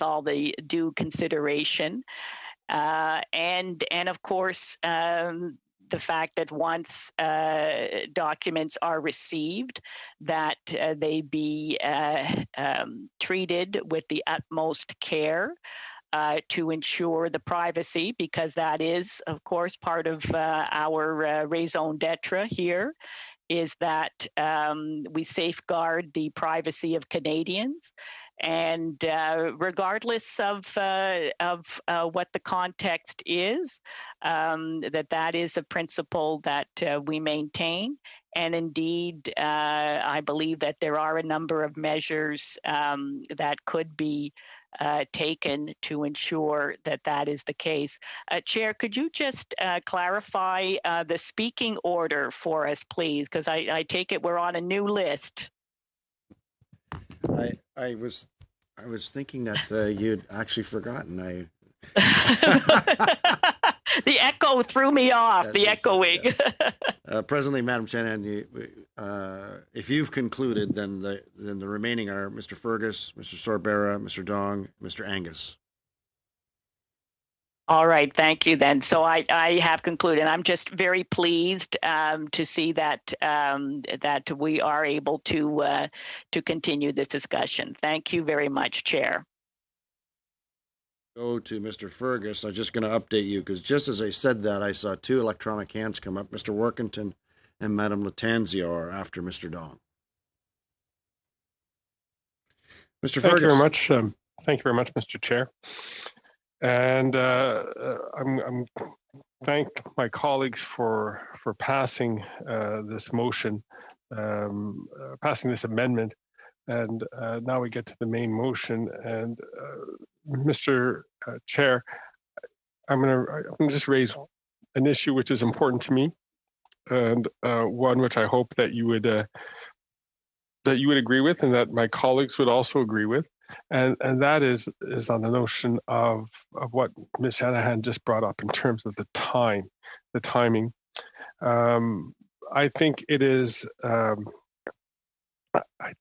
Speaker 2: all the due consideration. And of course, the fact that once documents are received, that they be treated with the utmost care to ensure the privacy, because that is, of course, part of our raison d'etre here, is that we safeguard the privacy of Canadians. And regardless of what the context is, that is a principle that we maintain. And indeed, I believe that there are a number of measures that could be taken to ensure that that is the case. Chair, could you just clarify the speaking order for us, please? Because I take it we're on a new list.
Speaker 1: I was thinking that you'd actually forgotten.
Speaker 2: The echo threw me off. The echoing.
Speaker 1: Presently, Madam Shanahan, if you've concluded, then the remaining are Mr. Fergus, Mr. Sorbara, Mr. Dong, Mr. Angus.
Speaker 2: All right, thank you then. So I have concluded. I'm just very pleased to see that that we are able to continue this discussion. Thank you very much, Chair.
Speaker 1: Go to Mr. Fergus. I'm just going to update you, because just as I said that, I saw two electronic hands come up. Mr. Workington and Madame Latanzio are after Mr. Dong. Mr. Fergus.
Speaker 9: Thank you very much. Thank you very much, Mr. Chair. And I'm thank my colleagues for passing this motion, passing this amendment, and now we get to the main motion. And Mr. Chair, I'm gonna just raise an issue which is important to me, and one which I hope that you would agree with, and that my colleagues would also agree with. And that is on the notion of what Ms. Shanahan just brought up in terms of the timing. I think it is. I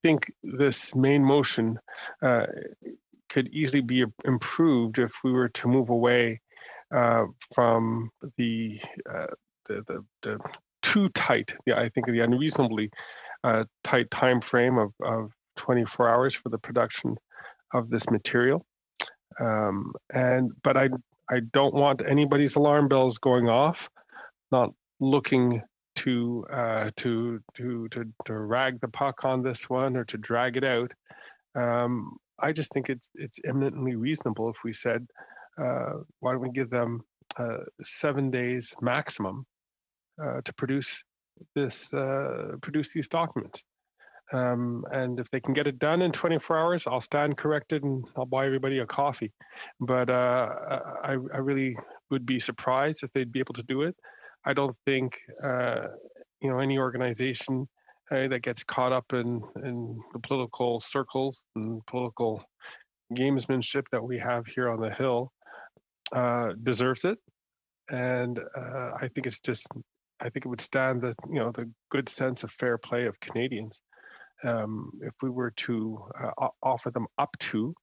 Speaker 9: think this main motion could easily be improved if we were to move away from the too tight. I think the unreasonably tight time frame of 24 hours for the production of this material, but I don't want anybody's alarm bells going off, not looking to rag the puck on this one or to drag it out. I just think it's eminently reasonable if we said, why don't we give them 7 days maximum to produce these documents. And if they can get it done in 24 hours, I'll stand corrected and I'll buy everybody a coffee. But I really would be surprised if they'd be able to do it. I don't think any organization that gets caught up in the political circles and political gamesmanship that we have here on the Hill deserves it. And I think it would stand the good sense of fair play of Canadians if we were to offer them up to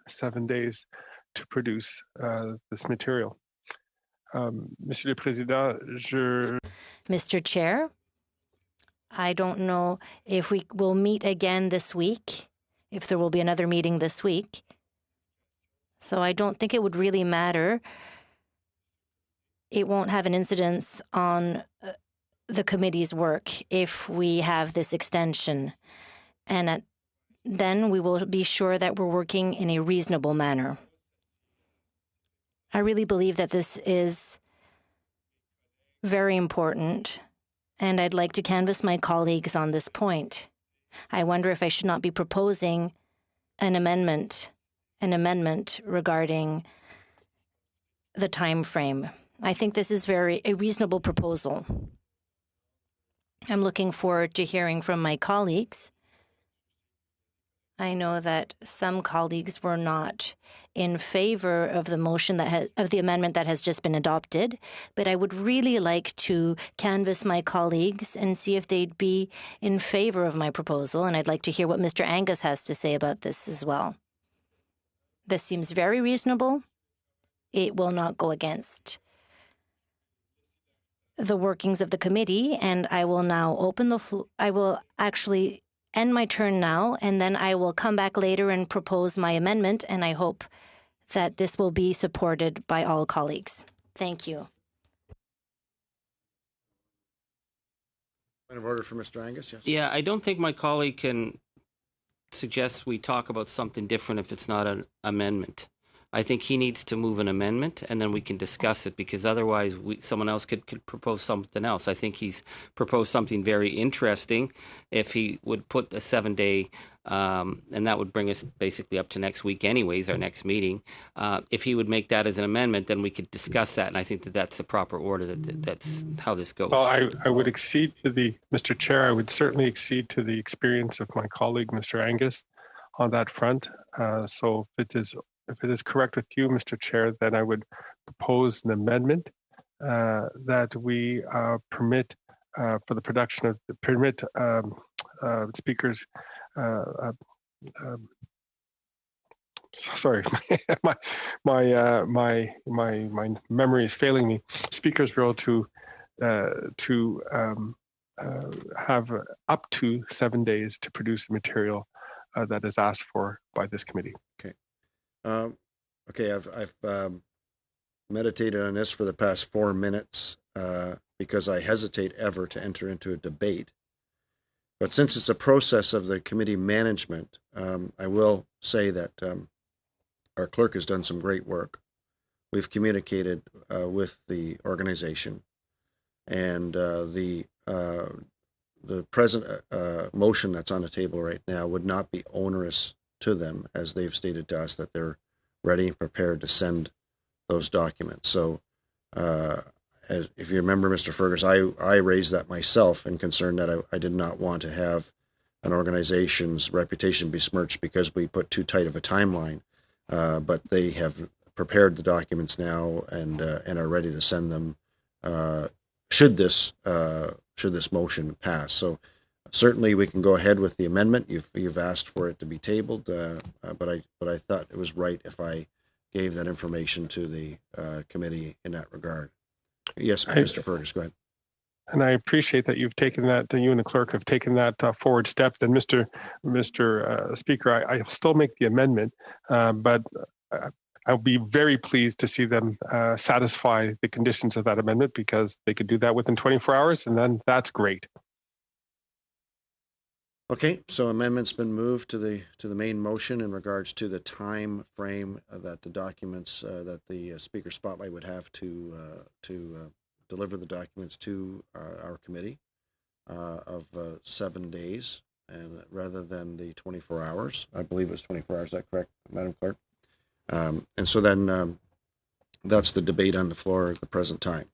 Speaker 9: 7 days to produce this material. Monsieur le Président,
Speaker 3: Mr. Chair, I don't know if we will meet again this week, if there will be another meeting this week. So I don't think it would really matter. It won't have an incidence on the committee's work if we have this extension. And then we will be sure that we're working in a reasonable manner. I really believe that this is very important, and I'd like to canvass my colleagues on this point. I wonder if I should not be proposing an amendment regarding the time frame. I think this is a reasonable proposal. I'm looking forward to hearing from my colleagues. I know that some colleagues were not in favor of the motion of the amendment that has just been adopted, but I would really like to canvass my colleagues and see if they'd be in favor of my proposal, and I'd like to hear what Mr. Angus has to say about this as well. This seems very reasonable. It will not go against the workings of the committee, and I will now open the floor. I will actually end my turn now, and then I will come back later and propose my amendment, and I hope that this will be supported by all colleagues. Thank you.
Speaker 1: Point of order for Mr. Angus, yes.
Speaker 14: Yeah, I don't think my colleague can suggest we talk about something different if it's not an amendment. I think he needs to move an amendment, and then we can discuss it, because otherwise someone else could propose something else. I think he's proposed something very interesting if he would put a 7-day, and that would bring us basically up to next week anyways, our next meeting. If he would make that as an amendment, then we could discuss that, and I think that's the proper order. That's how this goes.
Speaker 9: Well, I would accede to Mr. Chair, I would certainly accede to the experience of my colleague, Mr. Angus, on that front. So if it is correct with you, Mr. Chair, then I would propose an amendment that we permit for the production of speakers. Sorry, my memory is failing me. Speakers Bureau to have up to 7 days to produce the material that is asked for by this committee.
Speaker 1: Okay. Okay, I've meditated on this for the past 4 minutes because I hesitate ever to enter into a debate. But since it's a process of the committee management, I will say that our clerk has done some great work. We've communicated with the organization, and the present motion that's on the table right now would not be onerous to them, as they've stated to us that they're ready and prepared to send those documents. So if you remember, Mr. Fergus, I raised that myself and concerned that I did not want to have an organization's reputation besmirched because we put too tight of a timeline. But they have prepared the documents now and are ready to send them should this motion pass. So certainly we can go ahead with the amendment. You've asked for it to be tabled, but I thought it was right if I gave that information to the committee in that regard. Yes, Mr. Fergus, go ahead.
Speaker 9: And I appreciate that you've taken that, you and the clerk have taken that forward step. Then, Mr. Speaker, I still make the amendment, but I'll be very pleased to see them satisfy the conditions of that amendment, because they could do that within 24 hours, and then that's great.
Speaker 1: Okay, so amendment's been moved to the main motion in regards to the time frame that the documents that the speaker spotlight would have to deliver the documents to our committee of 7 days, and rather than the 24 hours. I believe it's 24 hours. Is that correct, Madam Clerk? And so then that's the debate on the floor at the present time.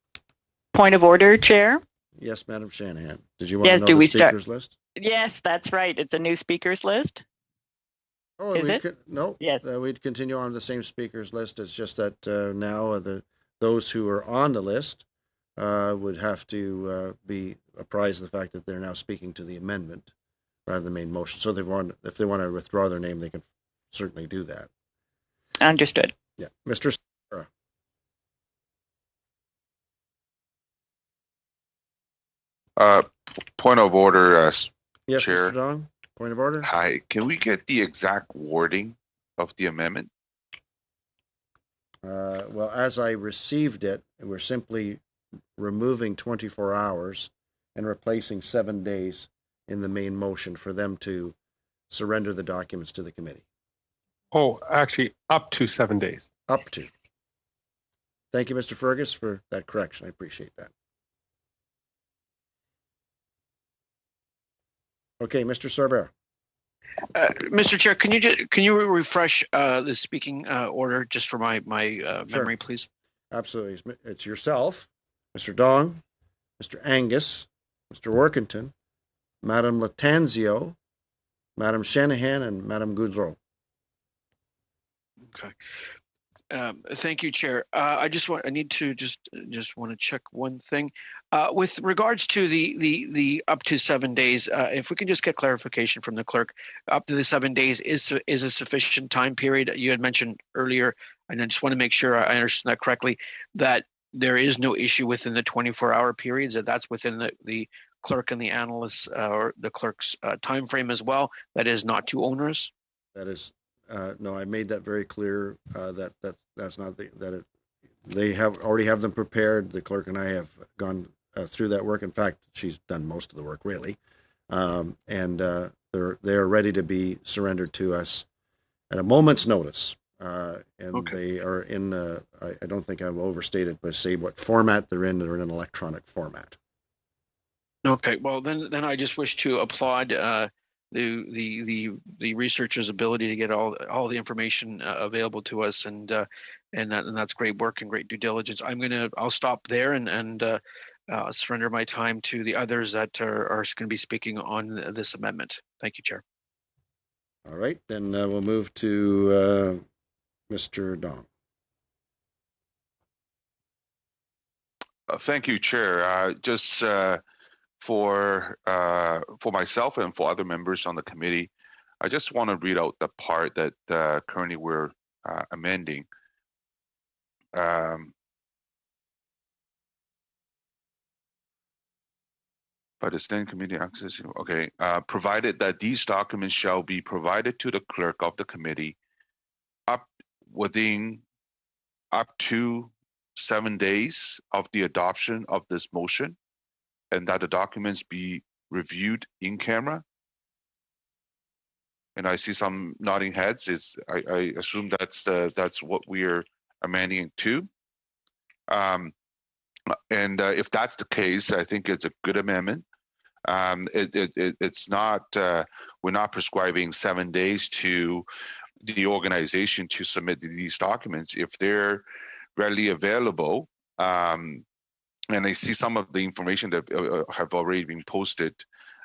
Speaker 2: Point of order, Chair.
Speaker 1: Yes, Madam Shanahan. Did you want
Speaker 2: Yes,
Speaker 1: to know
Speaker 2: do
Speaker 1: the
Speaker 2: we
Speaker 1: speakers
Speaker 2: start?
Speaker 1: list?
Speaker 2: Yes, that's right. It's a new speakers list.
Speaker 1: Oh,
Speaker 2: Is it?
Speaker 1: No.
Speaker 2: Yes.
Speaker 1: We'd continue on the same speakers list. It's just that now those who are on the list would have to be apprised of the fact that they're now speaking to the amendment rather than the main motion. So if they want to withdraw their name, they can certainly do that.
Speaker 2: Understood.
Speaker 1: Yeah. Mr. Sarah.
Speaker 5: Point of order,
Speaker 1: Yes,
Speaker 5: Chair.
Speaker 1: Mr. Dong. Point of order.
Speaker 5: Hi, can we get the exact wording of the amendment?
Speaker 1: Well, as I received it, we're simply removing 24 hours and replacing 7 days in the main motion for them to surrender the documents to the committee.
Speaker 9: Oh, actually, up to 7 days.
Speaker 1: Up to. Thank you, Mr. Fergus, for that correction. I appreciate that. Okay, Mr. Sorbert.
Speaker 11: Mr. Chair, can you refresh the speaking order just for my
Speaker 1: Sure.
Speaker 11: memory, please?
Speaker 1: Absolutely. It's yourself, Mr. Dong, Mr. Angus, Mr. Workington, Madam Latanzio, Madam Shanahan, and Madam Goudreau.
Speaker 11: Okay. Thank you, Chair. I need to want to check one thing with regards to the up to 7 days. If we can just get clarification from the clerk, up to the 7 days is a sufficient time period. You had mentioned earlier, and I just want to make sure I understand that correctly, that there is no issue within the 24-hour periods. That's within the clerk and the analyst or the clerk's time frame as well. That is not too onerous.
Speaker 1: That is. No, I made that very clear. That's not they already have them prepared. The clerk and I have gone through that work. In fact, she's done most of the work really, and they're ready to be surrendered to us at a moment's notice. And okay. They are in. I don't think I've overstated, but say what format they're in. They're in an electronic format.
Speaker 11: Okay. Well, then I just wish to applaud. The researcher's ability to get all the information available to us, and that's great work and great due diligence. I'll stop there and surrender my time to the others that are going to be speaking on this amendment. Thank you, Chair.
Speaker 1: All right, then we'll move to Mr. Dong.
Speaker 5: Thank you, Chair. Just for myself and for other members on the committee, I just want to read out the part that currently we're amending. By the standing committee access, okay, provided that these documents shall be provided to the clerk of the committee up to 7 days of the adoption of this motion, and that the documents be reviewed in camera. And I see some nodding heads. I assume that's what we're amending to. And if that's the case, I think it's a good amendment. It's not. We're not prescribing 7 days to the organization to submit these documents if they're readily available. And I see some of the information that have already been posted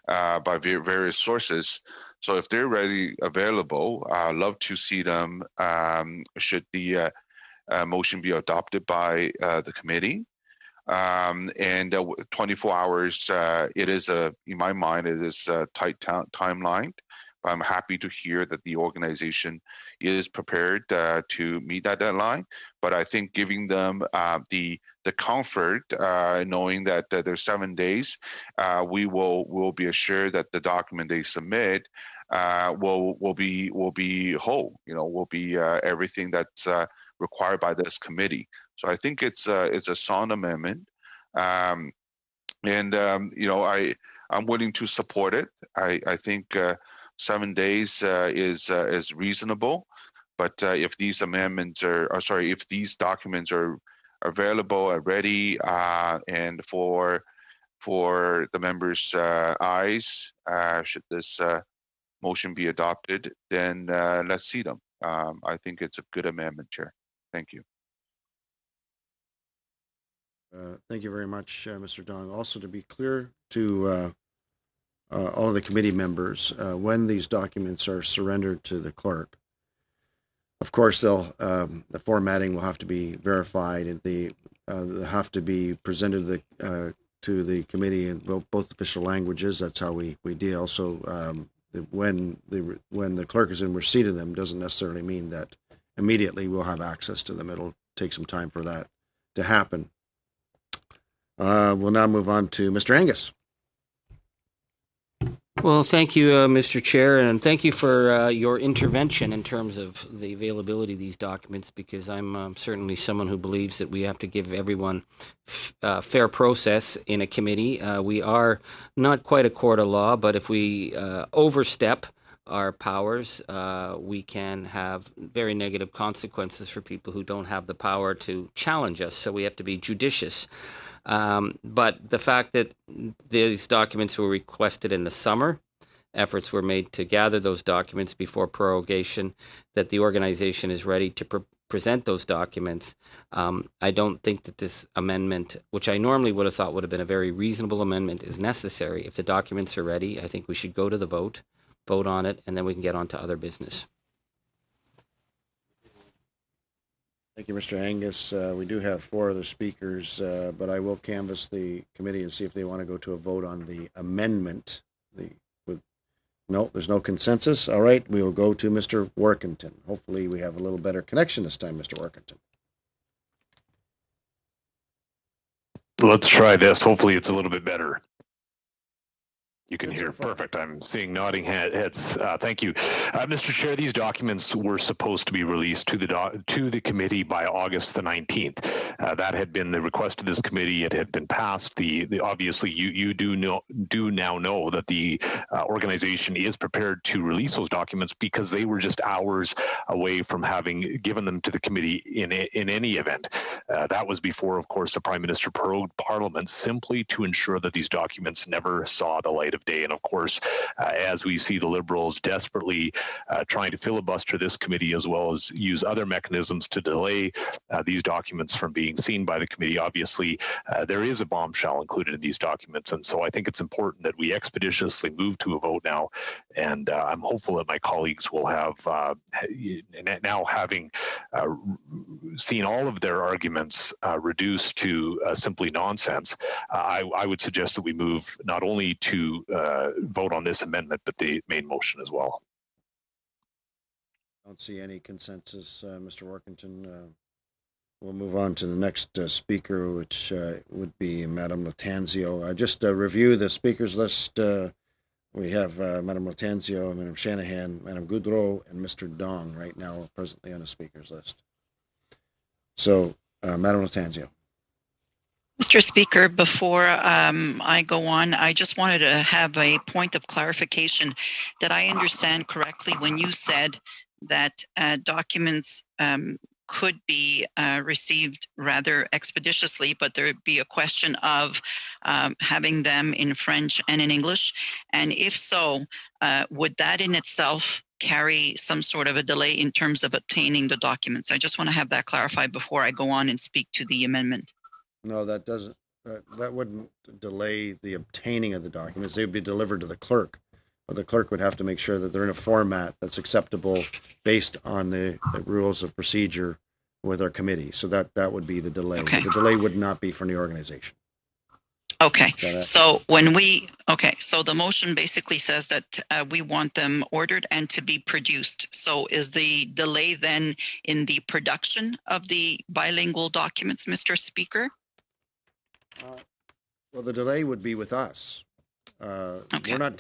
Speaker 5: by various sources. So if they're readily available, I'd love to see them should the motion be adopted by the committee. And 24 hours, it is in my mind, it is a tight timeline. I'm happy to hear that the organization is prepared to meet that deadline. But I think giving them the comfort, knowing that there's 7 days, we'll be assured that the document they submit will be whole. Will be everything that's required by this committee. So I think it's a sound amendment, and I'm willing to support it. I think 7 days is reasonable, but if these amendments if these documents are available and ready, and for the members' eyes, should this motion be adopted, then let's see them. I think it's a good amendment, Chair. Thank you.
Speaker 1: Thank you very much, Mr. Dong. Also, to be clear to all of the committee members, when these documents are surrendered to the clerk, of course, the formatting will have to be verified, and they'll have to be presented to the committee in both official languages. That's how we deal. So when the clerk is in receipt of them, doesn't necessarily mean that immediately we'll have access to them. It'll take some time for that to happen. We'll now move on to Mr. Angus.
Speaker 14: Well, thank you, Mr. Chair, and thank you for your intervention in terms of the availability of these documents, because I'm certainly someone who believes that we have to give everyone fair process in a committee. We are not quite a court of law, but if we overstep our powers, we can have very negative consequences for people who don't have the power to challenge us, so we have to be judicious. But the fact that these documents were requested in the summer, efforts were made to gather those documents before prorogation, that the organization is ready to present those documents. I don't think that this amendment, which I normally would have thought would have been a very reasonable amendment, is necessary. If the documents are ready, I think we should go to the vote on it, and then we can get on to other business.
Speaker 1: Thank you, Mr. Angus. We do have 4 other speakers, but I will canvass the committee and see if they want to go to a vote on the amendment. No, there's no consensus. All right, we will go to Mr. Warkentin. Hopefully we have a little better connection this time, Mr. Warkentin.
Speaker 8: Let's try this. Hopefully it's a little bit better. You can
Speaker 1: Good
Speaker 8: hear.
Speaker 1: so far.
Speaker 8: Perfect. I'm seeing nodding heads. Thank you. Mr. Chair, these documents were supposed to be released to the committee by August the 19th. That had been the request of this committee. It had been passed. Obviously, you do now know that the organization is prepared to release those documents, because they were just hours away from having given them to the committee in any event. That was before, of course, the Prime Minister prorogued Parliament, simply to ensure that these documents never saw the light of day. And of course, as we see the Liberals desperately trying to filibuster this committee, as well as use other mechanisms to delay these documents from being seen by the committee, obviously there is a bombshell included in these documents. And so I think it's important that we expeditiously move to a vote now. And I'm hopeful that my colleagues will have, now having seen all of their arguments reduced to simply nonsense, I would suggest that we move not only to vote on this amendment, but the main motion as well.
Speaker 1: I don't see any consensus, Mr. Warkentin. We'll move on to the next speaker, which would be Madame Latanzio. Just review the speakers list. We have Madame Latanzio, Madame Shanahan, Madame Goudreau, and Mr. Dong right now presently on the speakers list. So, Madame Latanzio.
Speaker 13: Mr. Speaker, before I go on, I just wanted to have a point of clarification. Did I understand correctly when you said that documents could be received rather expeditiously, but there would be a question of having them in French and in English? And if so, would that in itself carry some sort of a delay in terms of obtaining the documents? I just want to have that clarified before I go on and speak to the amendment.
Speaker 1: No, that doesn't. That wouldn't delay the obtaining of the documents. They would be delivered to the clerk, but the clerk would have to make sure that they're in a format that's acceptable based on the rules of procedure with our committee. So that would be the delay.
Speaker 13: Okay.
Speaker 1: The delay would not be from the organization.
Speaker 13: Okay. So so the motion basically says that we want them ordered and to be produced. So is the delay then in the production of the bilingual documents, Mr. Speaker?
Speaker 1: Well, the delay would be with us.
Speaker 13: Okay.
Speaker 1: We're not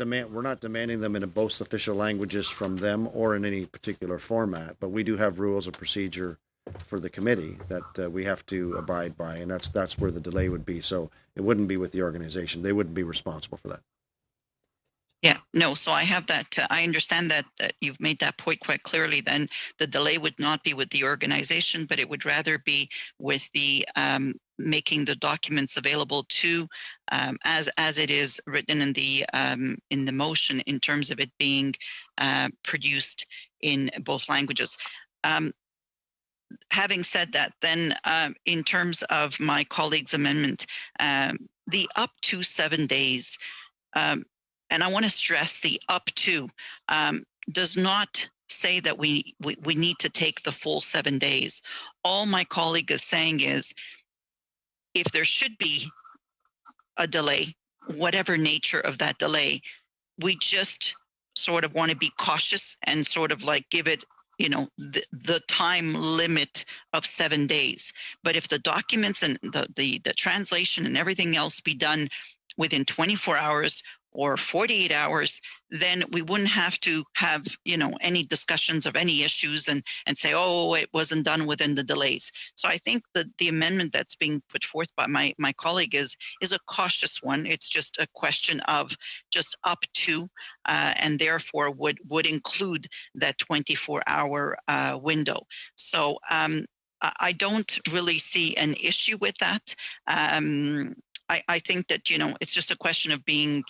Speaker 1: demanding them in both official languages from them or in any particular format, but we do have rules of procedure for the committee that we have to abide by, and that's where the delay would be. So it wouldn't be with the organization; they wouldn't be responsible for that.
Speaker 13: Yeah, no, so I have that. I understand that you've made that point quite clearly. Then the delay would not be with the organization, but it would rather be with the making the documents available to, as it is written in the motion, in terms of it being produced in both languages. Having said that, then in terms of my colleague's amendment, the up to 7 days. And I want to stress the up to does not say that we need to take the full 7 days. All my colleague is saying is, if there should be a delay, whatever nature of that delay, we just sort of want to be cautious and sort of like give it, the time limit of 7 days. But if the documents and the translation and everything else be done within 24 hours, or 48 hours, then we wouldn't have to have, any discussions of any issues and say, oh, it wasn't done within the delays. So I think that the amendment that's being put forth by my colleague is a cautious one. It's just a question of just up to, and therefore would include that 24-hour window. So I don't really see an issue with that. I think that, it's just a question of being,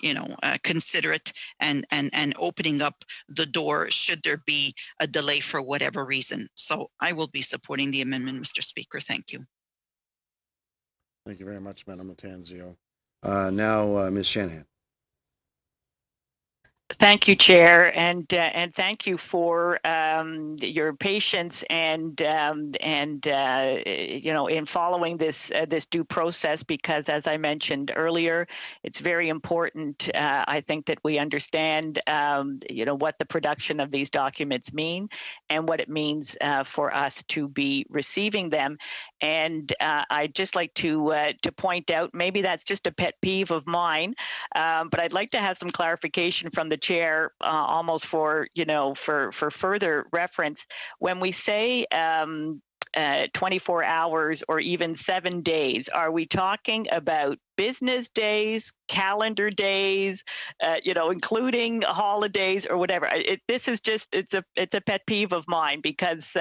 Speaker 13: considerate and opening up the door should there be a delay for whatever reason. So I will be supporting the amendment, Mr. Speaker. Thank you.
Speaker 1: Thank you very much, Madam Matanzio. Now, Ms. Shanahan.
Speaker 2: Thank you, Chair, and thank you for your patience and in following this due process, because as I mentioned earlier, it's very important. I think that we understand what the production of these documents mean and what it means for us to be receiving them. And I'd just like to point out, maybe that's just a pet peeve of mine, but I'd like to have some clarification from the Chair, almost for further reference. When we say 24 hours or even 7 days, are we talking about business days, calendar days, including holidays or whatever? This is just, it's a pet peeve of mine, because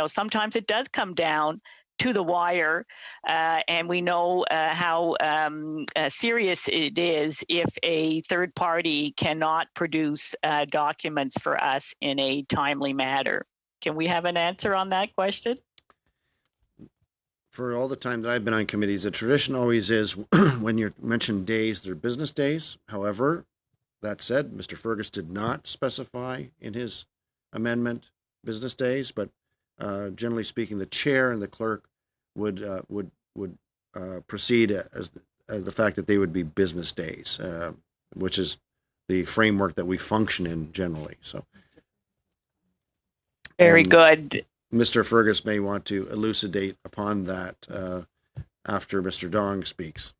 Speaker 2: sometimes it does come down to the wire, and we know how serious it is if a third party cannot produce documents for us in a timely manner. Can we have an answer on that question?
Speaker 1: For all the time that I've been on committees, the tradition always is when you mention days, they're business days. However, that said, Mr. Fergus did not specify in his amendment business days, but generally speaking, the chair and the clerk would proceed as the fact that they would be business days, which is the framework that we function in generally. So,
Speaker 2: very good.
Speaker 1: Mr. Fergus may want to elucidate upon that after Mr. Dong speaks.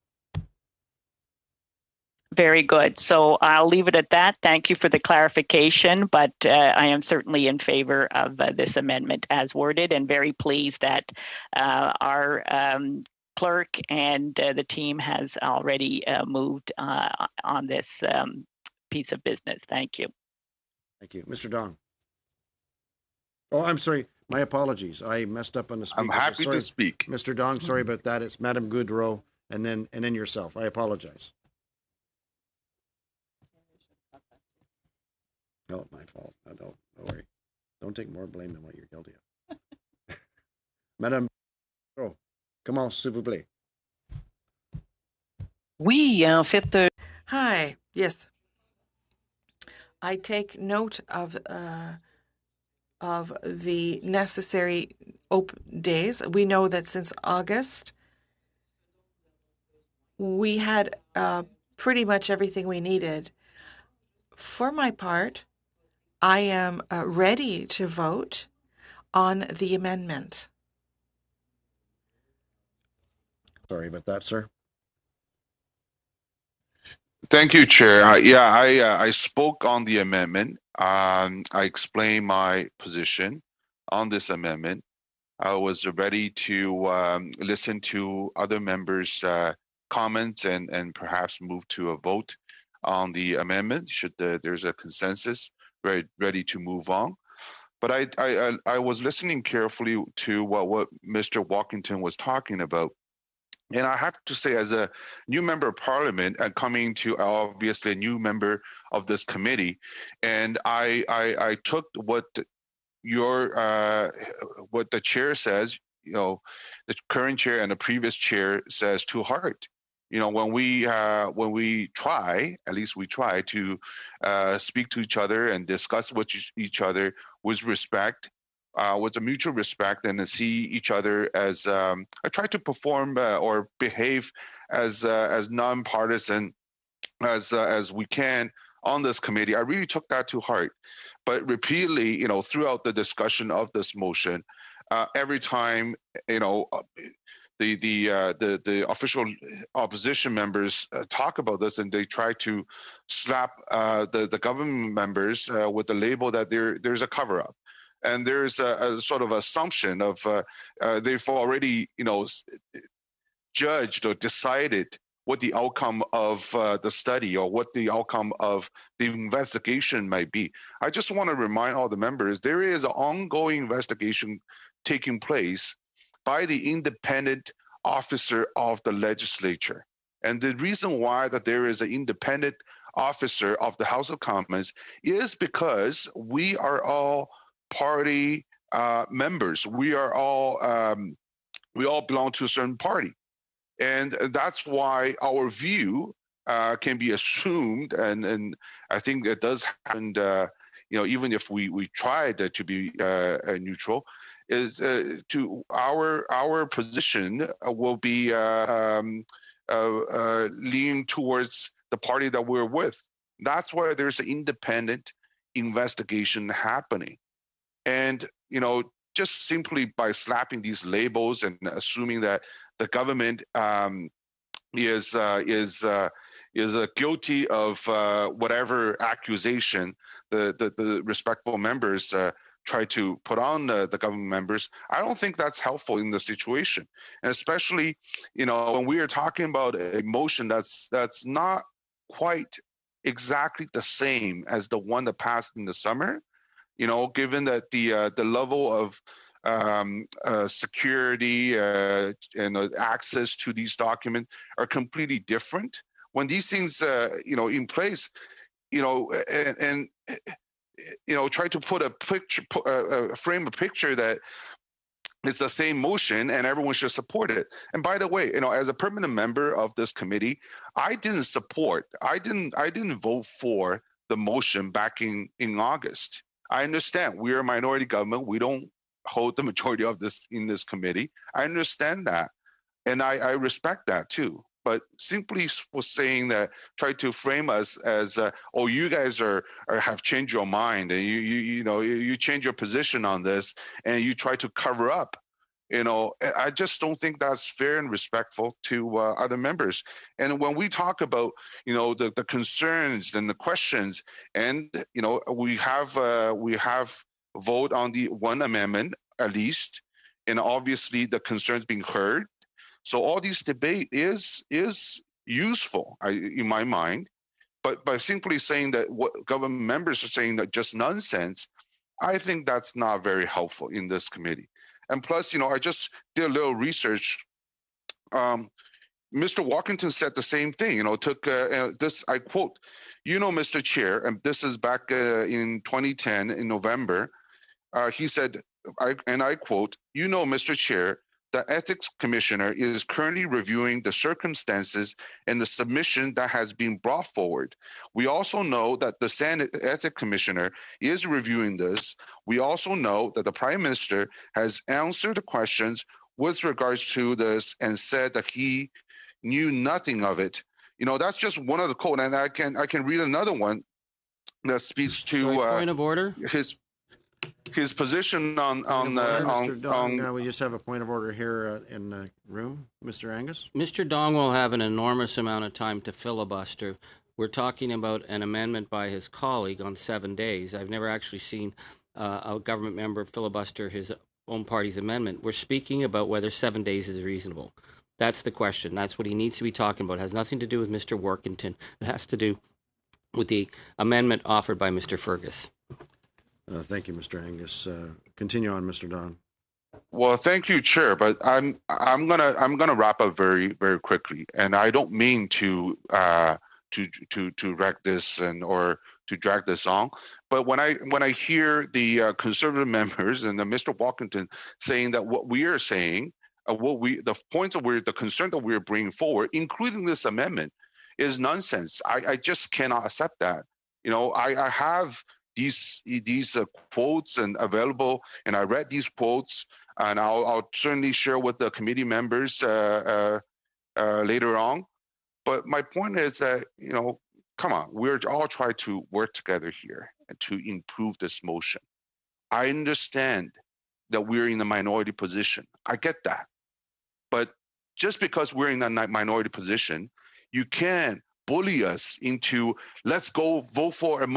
Speaker 2: Very good. So I'll leave it at that. Thank you for the clarification, but I am certainly in favor of this amendment as worded, and very pleased that our clerk and the team has already moved on this piece of business. Thank you.
Speaker 1: Thank you. Mr. Dong. Oh, I'm sorry. My apologies. I messed up on the speaker.
Speaker 5: I'm happy to speak.
Speaker 1: Mr. Dong, sorry about that. It's Madam Goodrow and then yourself. I apologize. No, my fault. No, don't worry. Don't take more blame than what you're guilty of. Madame, oh, comment s'il vous plaît?
Speaker 7: Oui, en fait. Hi. Yes. I take note of the necessary days. We know that since August, we had pretty much everything we needed. For my part, I am ready to vote on the amendment.
Speaker 1: Sorry about that, sir.
Speaker 5: Thank you, Chair. I spoke on the amendment. I explained my position on this amendment. I was ready to listen to other members' comments and perhaps move to a vote on the amendment should there's a consensus, ready to move on. But I was listening carefully to what Mr. Walkington was talking about. And I have to say, as a new member of parliament and coming to obviously a new member of this committee, and I took what what the chair says, the current chair and the previous chair says to heart. When we try, at least we try to speak to each other and discuss with each other with respect, with a mutual respect, and to see each other as I try to perform or behave as nonpartisan as we can on this committee. I really took that to heart. But repeatedly, throughout the discussion of this motion, every time, the official opposition members talk about this, and they try to slap the government members with the label that there's a cover-up. And there's a sort of assumption of they've already, judged or decided what the outcome of the study or what the outcome of the investigation might be. I just want to remind all the members, there is an ongoing investigation taking place by the independent officer of the legislature. And the reason why that there is an independent officer of the House of Commons is because we are all party members. We all belong to a certain party. And that's why our view can be assumed, and I think it does happen, even if we tried to be neutral, is to our position will be leaning towards the party that we're with. That's why there's an independent investigation happening. And, just simply by slapping these labels and assuming that the government is guilty of whatever accusation the respectful members try to put on the government members, I don't think that's helpful in the situation. And especially, when we are talking about a motion that's not quite exactly the same as the one that passed in the summer, given that the level of security and access to these documents are completely different. When these things, in place, and try to put a picture, frame a picture that it's the same motion and everyone should support it. And by the way, as a permanent member of this committee, I didn't vote for the motion back in August. I understand we are a minority government. We don't hold the majority of this in this committee. I understand that. And I respect that too. But simply for saying that, try to frame us as, you guys have changed your mind and you change your position on this and you try to cover up. I just don't think that's fair and respectful to other members. And when we talk about, the concerns and the questions, and we have vote on the one amendment at least, and obviously the concerns being heard. So all these debate is useful, in my mind, but by simply saying that what government members are saying that just nonsense, I think that's not very helpful in this committee. And plus, I just did a little research. Mr. Walkington said the same thing. Took this. I quote, Mr. Chair, and this is back in 2010 in November. He said, I quote, Mr. Chair, the Ethics Commissioner is currently reviewing the circumstances and the submission that has been brought forward. We also know that the Senate Ethics Commissioner is reviewing this. We also know that the Prime Minister has answered the questions with regards to this and said that he knew nothing of it. That's just one of the quotes, and I can read another one that speaks to
Speaker 14: point of order.
Speaker 5: His position on
Speaker 1: Mr. Dong, we just have a point of order here in the room. Mr. Angus?
Speaker 14: Mr. Dong will have an enormous amount of time to filibuster. We're talking about an amendment by his colleague on 7 days. I've never actually seen a government member filibuster his own party's amendment. We're speaking about whether 7 days is reasonable. That's the question. That's what he needs to be talking about. It has nothing to do with Mr. Workington. It has to do with the amendment offered by Mr. Fergus.
Speaker 1: Thank you, Mr. Angus. Continue on, Mr. Don.
Speaker 5: Well, thank you, Chair. But I'm gonna wrap up very, very quickly, and I don't mean to wreck this or to drag this on. But when I hear the Conservative members and the Mr. Walkington saying that what we are saying, the points that the concern that we're bringing forward, including this amendment, is nonsense. I just cannot accept that. I have these quotes and available, and I read these quotes, and I'll certainly share with the committee members later on. But my point is that, come on, we're all trying to work together here and to improve this motion. I understand that we're in a minority position. I get that. But just because we're in a minority position, you can't bully us into, let's go vote for a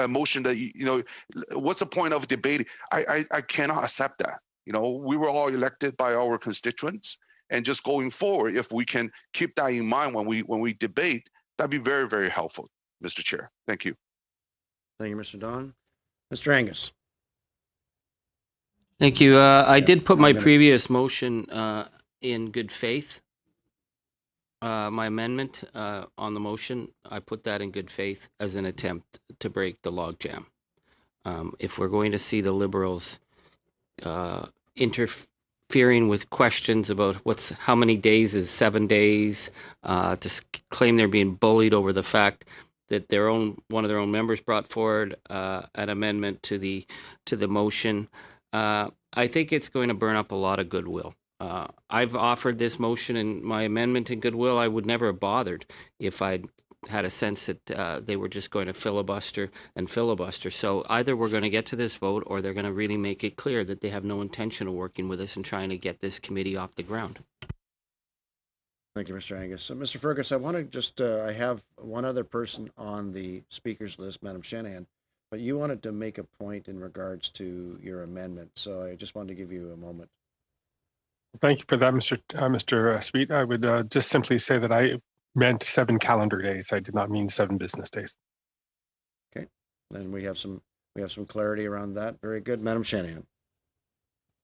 Speaker 5: motion that, what's the point of debating? I cannot accept that. We were all elected by our constituents. And just going forward, if we can keep that in mind when we debate, that'd be very, very helpful, Mr. Chair. Thank you.
Speaker 1: Thank you, Mr. Don. Mr. Angus.
Speaker 14: Thank you. I did put my previous motion in good faith. My amendment on the motion, I put that in good faith as an attempt to break the logjam. If we're going to see the Liberals interfering with questions about how many days is 7 days, to claim they're being bullied over the fact that one of their own members brought forward an amendment to the motion. I think it's going to burn up a lot of goodwill. I've offered this motion and my amendment in goodwill. I would never have bothered if I'd had a sense that they were just going to filibuster and filibuster. So either we're going to get to this vote or they're going to really make it clear that they have no intention of working with us and trying to get this committee off the ground.
Speaker 1: Thank you, Mr. Angus. So, Mr. Fergus, I want to just, I have one other person on the speakers list, Madam Shanahan, but you wanted to make a point in regards to your amendment. So I just wanted to give you a moment.
Speaker 9: Thank you for that, Mr. Sweet. I would just simply say that I meant 7 calendar days. I did not mean 7 business days.
Speaker 1: Okay, then we have some clarity around that. Very good, Madam Shanahan.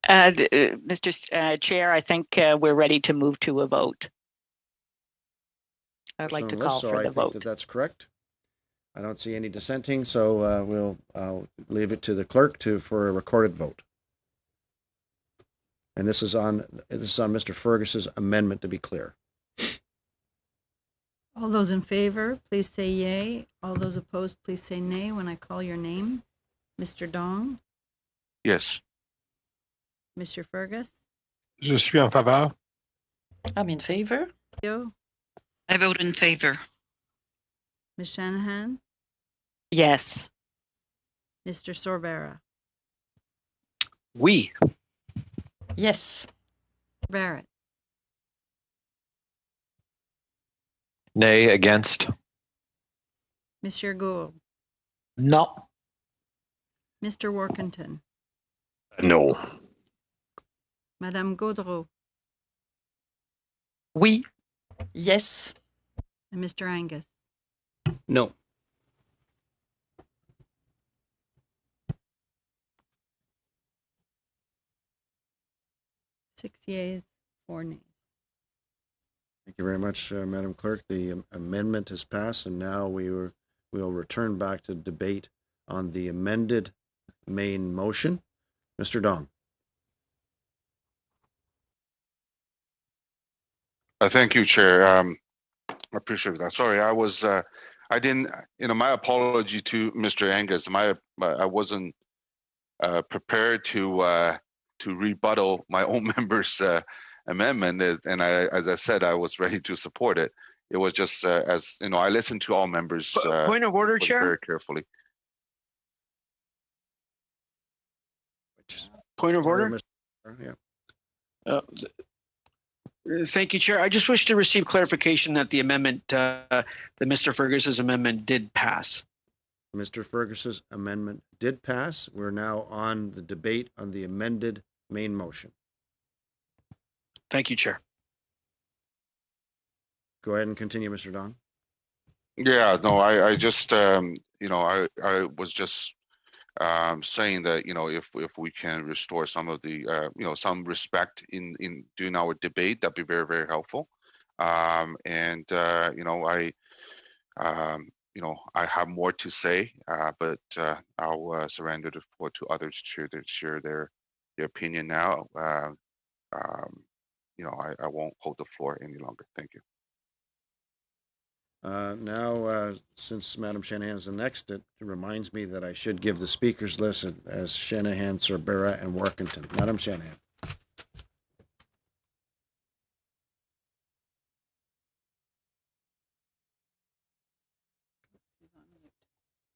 Speaker 2: Mr. Chair, I think we're ready to move to a vote. I'd like to call for the vote.
Speaker 1: I think that's correct. I don't see any dissenting, so I'll leave it to the clerk for a recorded vote. And this is on Mr. Fergus's amendment, to be clear.
Speaker 12: All those in favor, please say yay. All those opposed, please say nay when I call your name. Mr. Dong?
Speaker 5: Yes.
Speaker 12: Mr. Fergus?
Speaker 9: Je suis en faveur.
Speaker 10: I'm in favor.
Speaker 12: Yo.
Speaker 13: I vote in favor.
Speaker 12: Ms. Shanahan?
Speaker 2: Yes.
Speaker 12: Mr. Sorbera?
Speaker 11: We.
Speaker 10: Yes.
Speaker 12: Barrett?
Speaker 6: Nay, against.
Speaker 12: Monsieur Gould?
Speaker 4: No.
Speaker 12: Mr. Workington?
Speaker 8: No.
Speaker 12: Madame Gaudreau?
Speaker 10: Oui. Yes.
Speaker 12: And Mr. Angus?
Speaker 14: No.
Speaker 12: Six yeas, 4 nays.
Speaker 1: Thank you very much, Madam Clerk. The amendment has passed, and now we'll return back to debate on the amended main motion. Mr. Dong.
Speaker 5: Thank you, Chair. I appreciate that. Sorry, I didn't, my apology to Mr. Angus. I wasn't prepared to rebuttal my own member's amendment, and as I said, I was ready to support it. It was just as I listened to all members.
Speaker 11: Point of order, Chair.
Speaker 5: Very carefully.
Speaker 11: Point of order.
Speaker 1: Yeah.
Speaker 11: Thank you, Chair. I just wish to receive clarification that the amendment, that Mr. Fergus's amendment did pass.
Speaker 1: Mr. Fergus's amendment did pass. We're now on the debate on the amended main motion.
Speaker 11: Thank you, Chair.
Speaker 1: Go ahead and continue, Mr. Don.
Speaker 5: Yeah, no, I just, you know, I was just saying that, you know, if we can restore some of the, you know, some respect in doing our debate, that'd be very, very helpful. And you know, you know, I have more to say, but I'll surrender the floor to others to share their opinion now. You know, I won't hold the floor any longer. Thank you.
Speaker 1: Now, since Madam Shanahan is the next, it reminds me that I should give the speakers list as Shanahan, Sorbera, and Workington. Madam Shanahan.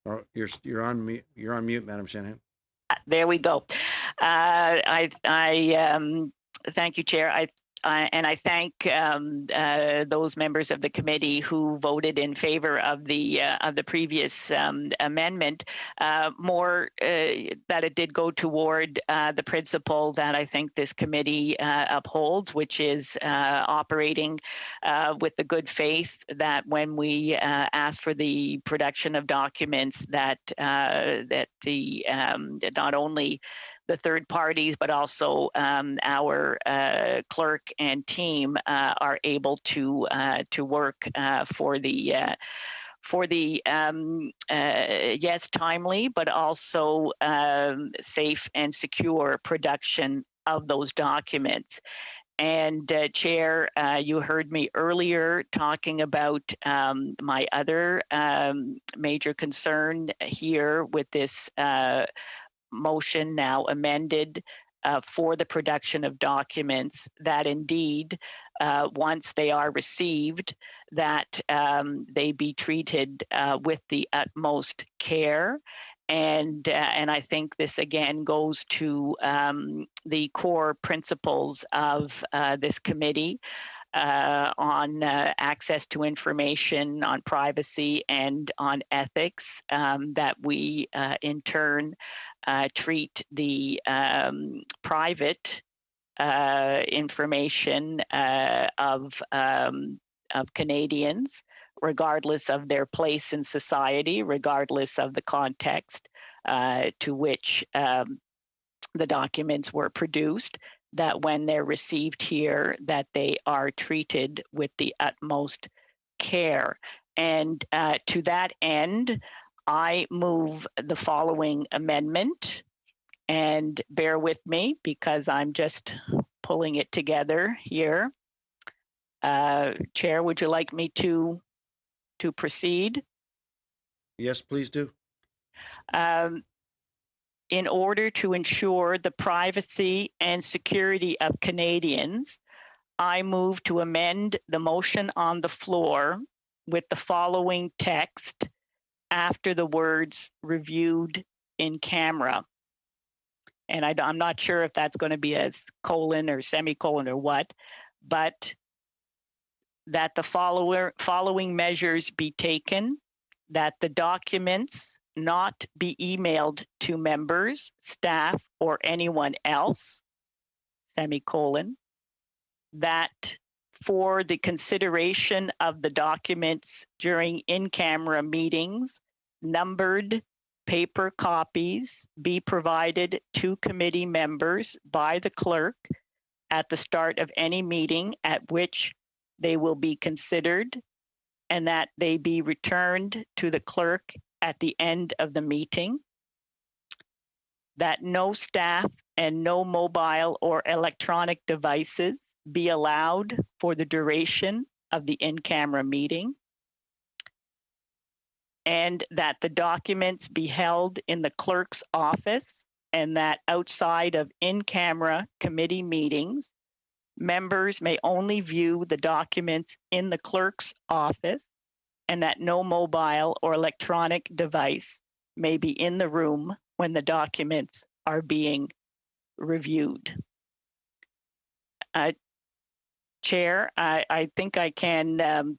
Speaker 1: Oh, you're on mute. You're on mute, Madam Shanahan.
Speaker 2: There we go. I thank you, Chair. And I thank those members of the committee who voted in favor of the previous amendment. More that it did go toward the principle that I think this committee upholds, which is operating with the good faith that when we ask for the production of documents, that the not only the third parties, but also our clerk and team are able to work for the yes, timely, but also safe and secure production of those documents. And Chair, you heard me earlier talking about my other major concern here with this motion now amended for the production of documents, that indeed once they are received, that they be treated with the utmost care. And I think this again goes to the core principles of this committee on access to information, on privacy, and on ethics, that we in turn treat the private information of Canadians, regardless of their place in society, regardless of the context to which the documents were produced, that when they're received here, that they are treated with the utmost care. And to that end, I move the following amendment, and bear with me because I'm just pulling it together here. Chair, would you like me to proceed?
Speaker 1: Yes, please do.
Speaker 2: In order to ensure the privacy and security of Canadians, I move to amend the motion on the floor with the following text after the words reviewed in camera. And I'm not sure if that's going to be a colon or semicolon or what, but that the following measures be taken, that the documents not be emailed to members, staff, or anyone else, semicolon, that for the consideration of the documents during in-camera meetings, numbered paper copies be provided to committee members by the clerk at the start of any meeting at which they will be considered, and that they be returned to the clerk at the end of the meeting, that no staff and no mobile or electronic devices be allowed for the duration of the in-camera meeting, and that the documents be held in the clerk's office, and that outside of in-camera committee meetings, members may only view the documents in the clerk's office, and that no mobile or electronic device may be in the room when the documents are being reviewed. Chair, I think I can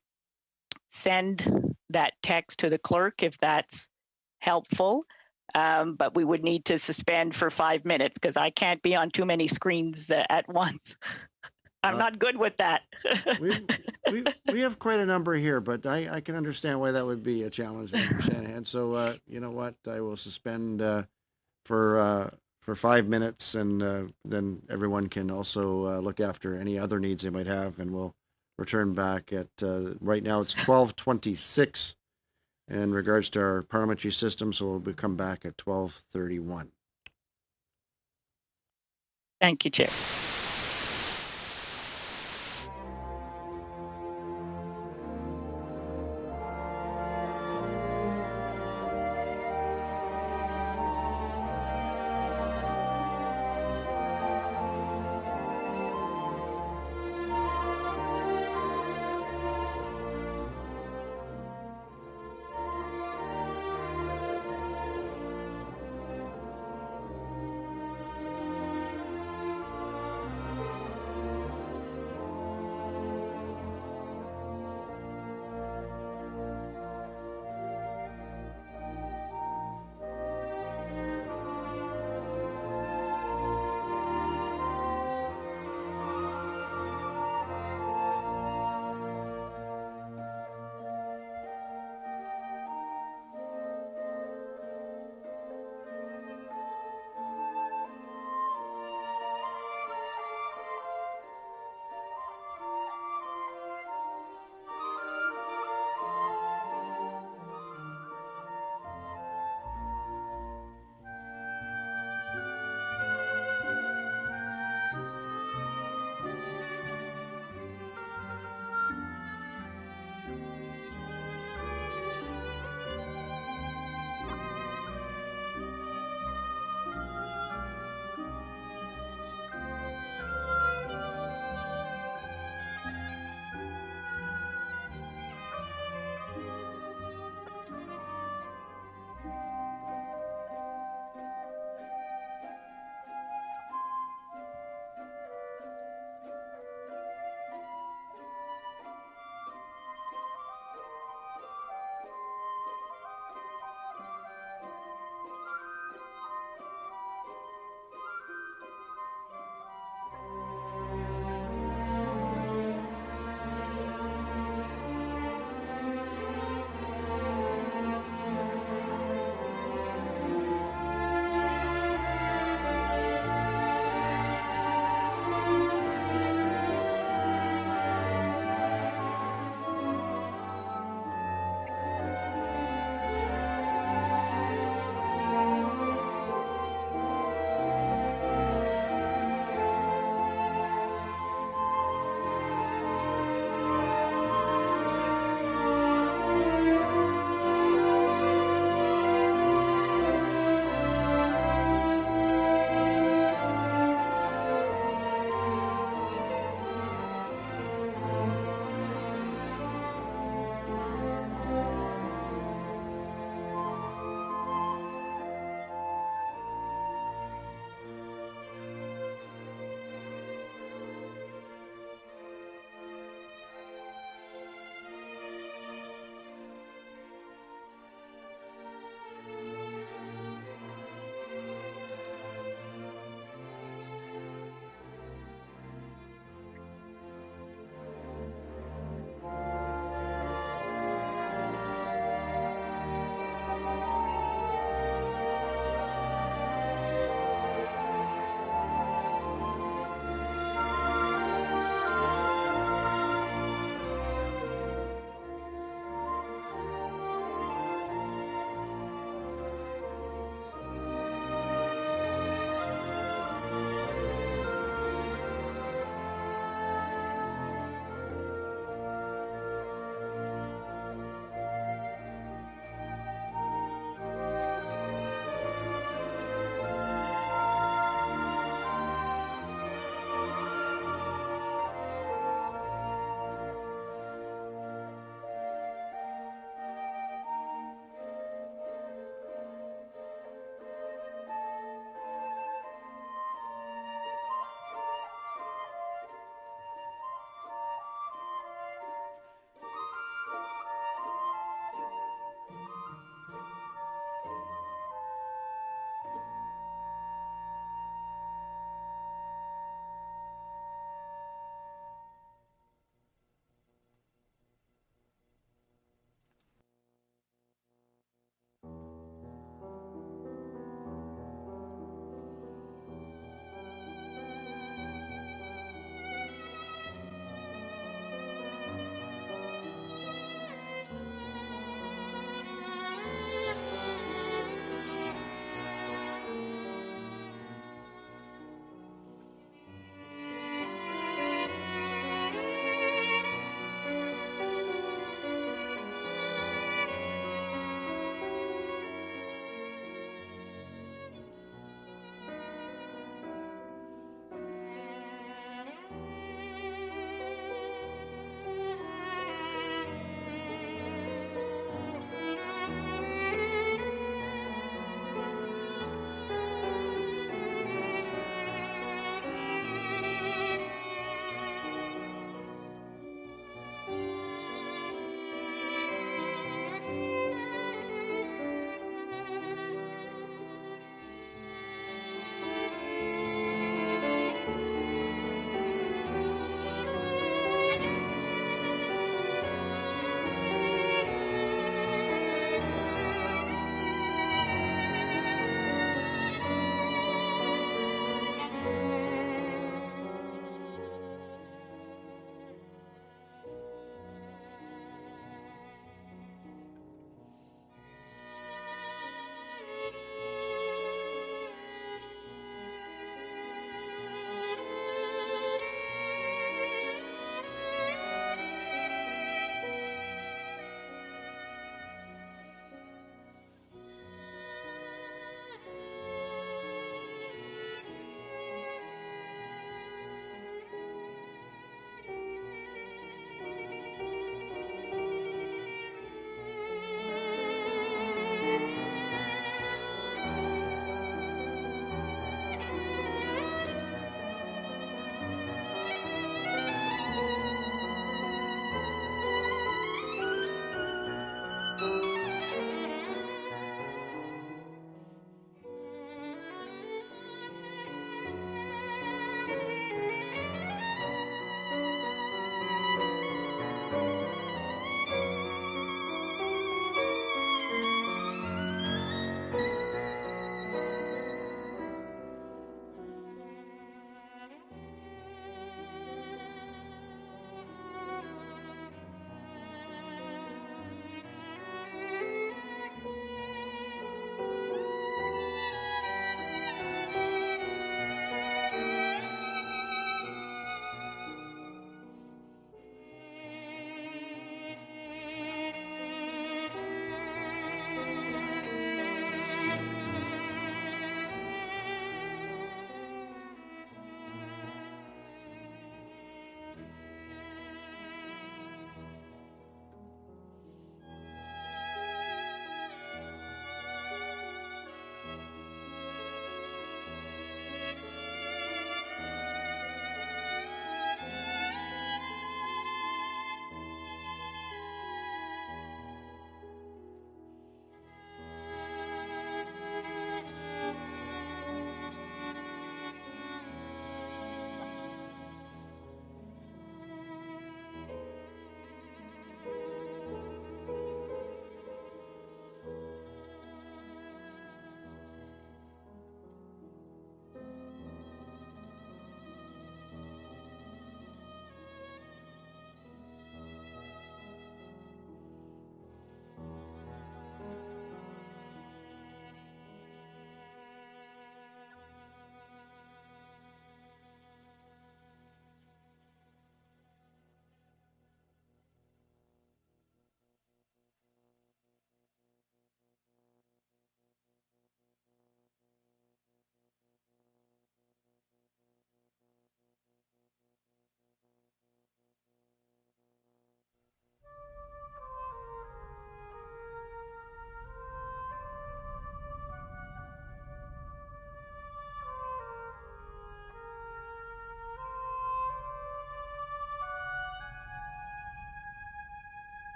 Speaker 2: send that text to the clerk if that's helpful. but we would need to suspend for 5 minutes because I can't be on too many screens at once. I'm not good with that.
Speaker 1: we have quite a number here, but I can understand why that would be a challenge, Mr. Shanahan. So you know what? I will suspend for 5 minutes, and then everyone can also look after any other needs they might have, and we'll return back at right now it's 12:26 in regards to our parliamentary system, so we'll come back at 12:31.
Speaker 2: Thank you, Chair.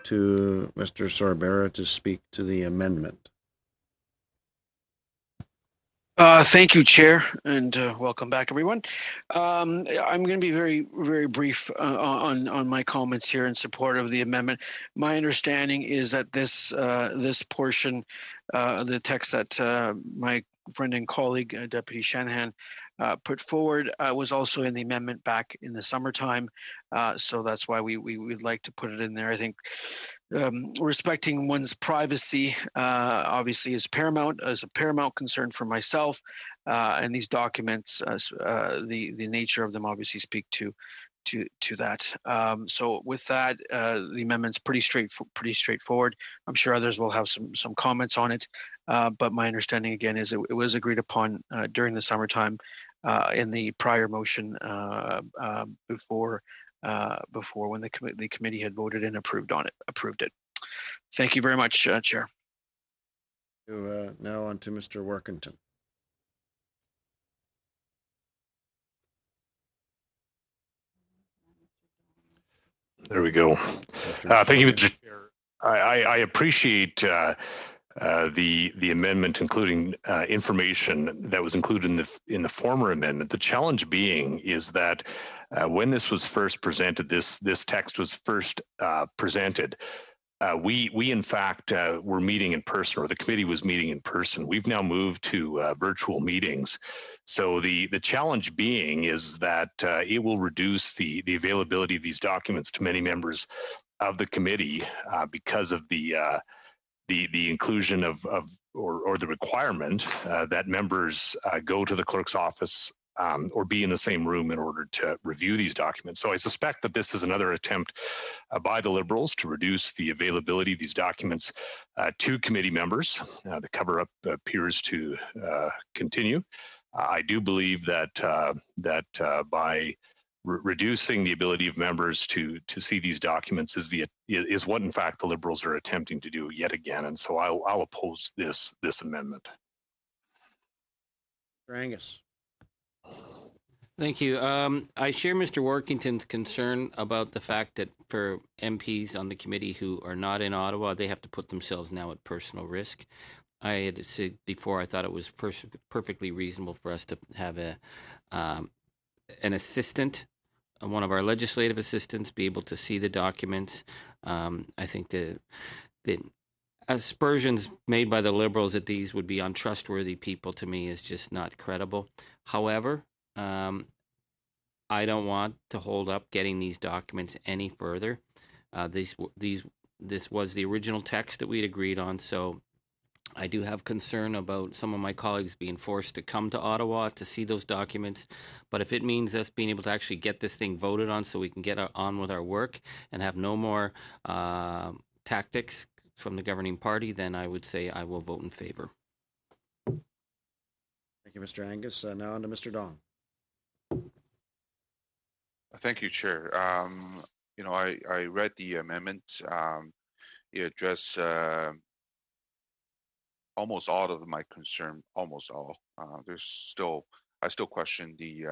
Speaker 1: to Mr. Sorbera to speak to the amendment.
Speaker 11: Thank you, Chair, and welcome back, everyone. I'm going to be very, very brief on my comments here in support of the amendment. My understanding is that this portion, the text that my friend and colleague, Deputy Shanahan, put forward was also in the amendment back in the summertime. So that's why we would like to put it in there. I think respecting one's privacy obviously is paramount, as a paramount concern for myself, and these documents, the nature of them obviously speak to that. So with that, the amendment's pretty straightforward. I'm sure others will have some comments on it, but my understanding again is it was agreed upon during the summertime in the prior motion before when the committee had voted and approved it. Thank you very much, Chair.
Speaker 1: Now on to Mr. Workington.
Speaker 8: There we go. Thank you, Mr. Chair. I appreciate the amendment, including information that was included in the former amendment. The challenge being is that when this was first presented, this text was first presented. We in fact were meeting in person, or the committee was meeting in person. We've now moved to virtual meetings. So the challenge being is that it will reduce the availability of these documents to many members of the committee because of the inclusion of the requirement that members go to the clerk's office or be in the same room in order to review these documents. So I suspect that this is another attempt by the Liberals to reduce the availability of these documents to committee members. The cover-up appears to continue. I do believe that by reducing the ability of members to see these documents is what in fact the Liberals are attempting to do yet again, and so I'll oppose this amendment.
Speaker 1: Mr. Angus.
Speaker 14: Thank you. I share Mr. Workington's concern about the fact that for MPs on the committee who are not in Ottawa, they have to put themselves now at personal risk. I had said before I thought it was perfectly reasonable for us to have an assistant, one of our legislative assistants, be able to see the documents. I think the aspersions made by the Liberals that these would be untrustworthy people, to me, is just not credible. However, I don't want to hold up getting these documents any further. This was the original text that we'd agreed on, so I do have concern about some of my colleagues being forced to come to Ottawa to see those documents. But if it means us being able to actually get this thing voted on so we can get on with our work and have no more tactics from the governing party, then I would say I will vote in favor.
Speaker 1: Thank you, Mr. Angus. Now on to Mr. Dong.
Speaker 5: Thank you, Chair. I read the amendment. It addressed almost all of my concern, almost all. I still question the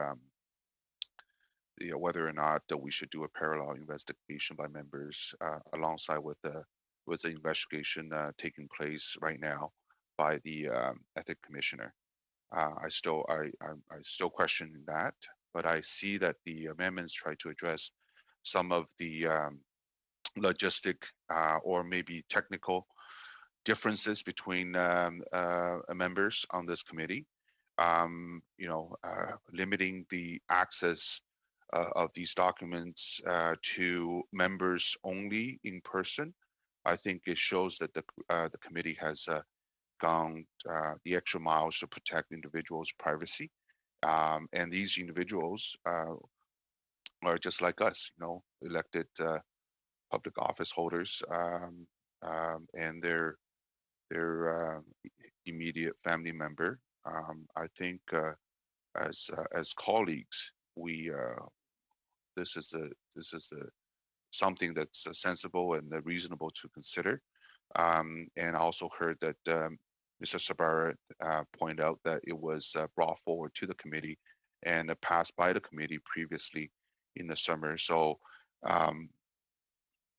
Speaker 5: whether or not that we should do a parallel investigation by members alongside with the investigation taking place right now by the ethics commissioner. I still question that, but I see that the amendments try to address some of the logistic or maybe technical differences between members on this committee. Limiting the access of these documents to members only in person. I think it shows that the committee has gone the extra miles to protect individuals' privacy, and these individuals are just like us, elected public office holders, and their immediate family member. I think as colleagues, this is something that's sensible and reasonable to consider. And I also heard that Mr. Sorbera pointed out that it was brought forward to the committee and passed by the committee previously in the summer. So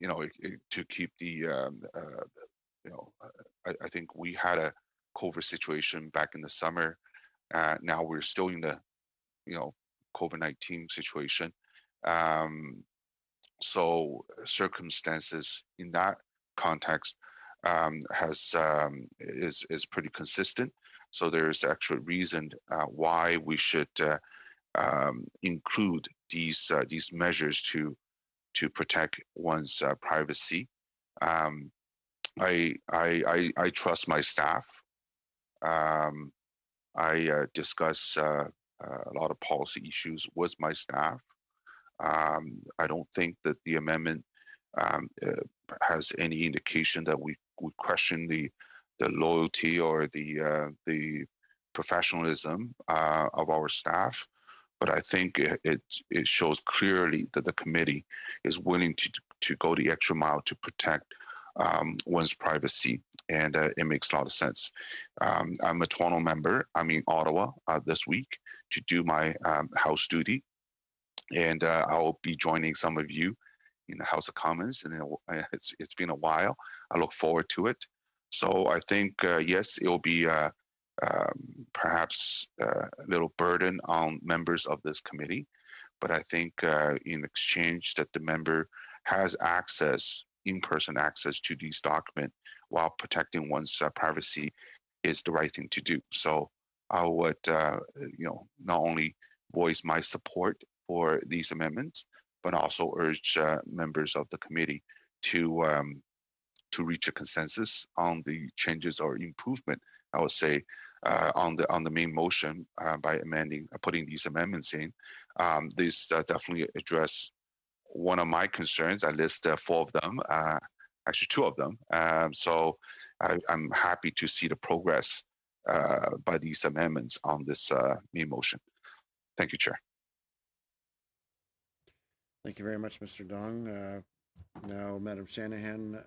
Speaker 5: to keep the I think we had a COVID situation back in the summer. Now we're still in the COVID-19 situation. So circumstances in that context is pretty consistent. So there's actual reason why we should include these measures to protect one's privacy. I trust my staff. I discuss a lot of policy issues with my staff. I don't think that the amendment has any indication that we question the loyalty or the professionalism of our staff. But I think it shows clearly that the committee is willing to go the extra mile to protect one's privacy, and it makes a lot of sense. I'm a Toronto member. I'm in Ottawa this week to do my House duty, and I'll be joining some of you in the House of Commons, and it's been a while. I look forward to it. So I think yes, it will be perhaps a little burden on members of this committee, but I think in exchange that the member has access, in-person access to these documents while protecting one's privacy is the right thing to do. So I would, not only voice my support for these amendments, but also urge members of the committee to reach a consensus on the changes or improvement, I would say, on the main motion by putting these amendments in. These definitely address one of my concerns. I list 4 of them, actually 2 of them. So I'm happy to see the progress by these amendments on this main motion. Thank you, Chair.
Speaker 1: Thank you very much, Mr. Dong. Now, Madam Shanahan,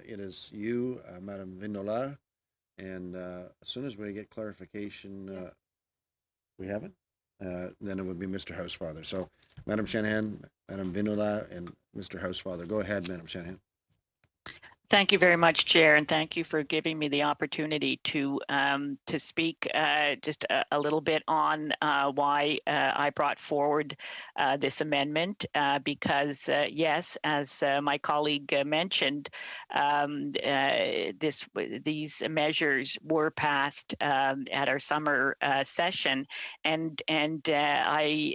Speaker 1: it is you, Madam Vindola, and as soon as we get clarification, we have it, then it would be Mr. Housefather. So, Madam Shanahan, Madam Vindola, and Mr. Housefather. Go ahead, Madam Shanahan.
Speaker 2: Thank you very much, Chair, and thank you for giving me the opportunity to speak just a little bit on why I brought forward this amendment. Because yes, as my colleague mentioned, these measures were passed at our summer session, and I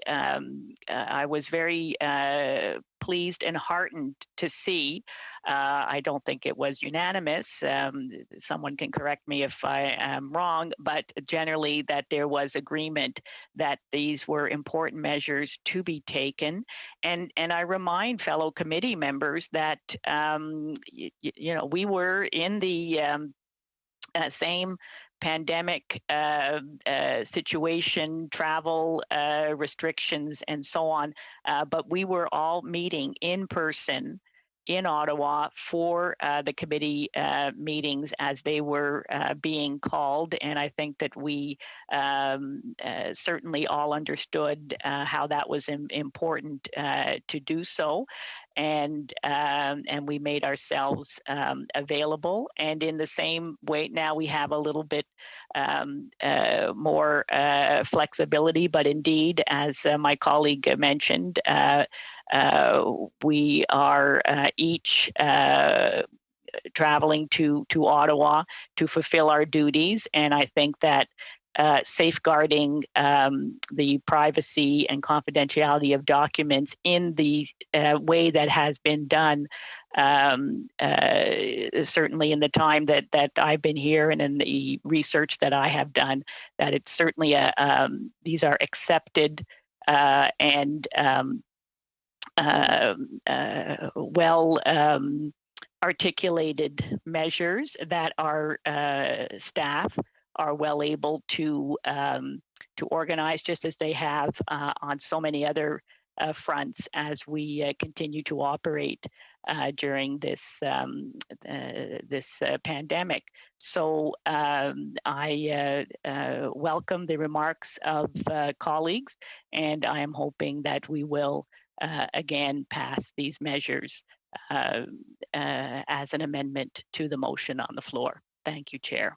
Speaker 2: was very pleased and heartened to see. I don't think it was unanimous. Someone can correct me if I am wrong, but generally that there was agreement that these were important measures to be taken. And I remind fellow committee members that we were in the same pandemic situation, travel restrictions, and so on. But we were all meeting in person in Ottawa for the committee meetings as they were being called. And I think that we certainly all understood how that was important to do so. And we made ourselves available. And in the same way, now we have a little bit more flexibility. But indeed, as my colleague mentioned, we are each traveling to Ottawa to fulfill our duties. And I think that safeguarding the privacy and confidentiality of documents in the way that has been done, certainly in the time that I've been here and in the research that I have done, that it's certainly these are accepted and well articulated measures that our staff are well able to organize, just as they have on so many other fronts as we continue to operate during this pandemic. So I welcome the remarks of colleagues, and I am hoping that we will again pass these measures as an amendment to the motion on the floor. Thank you, Chair.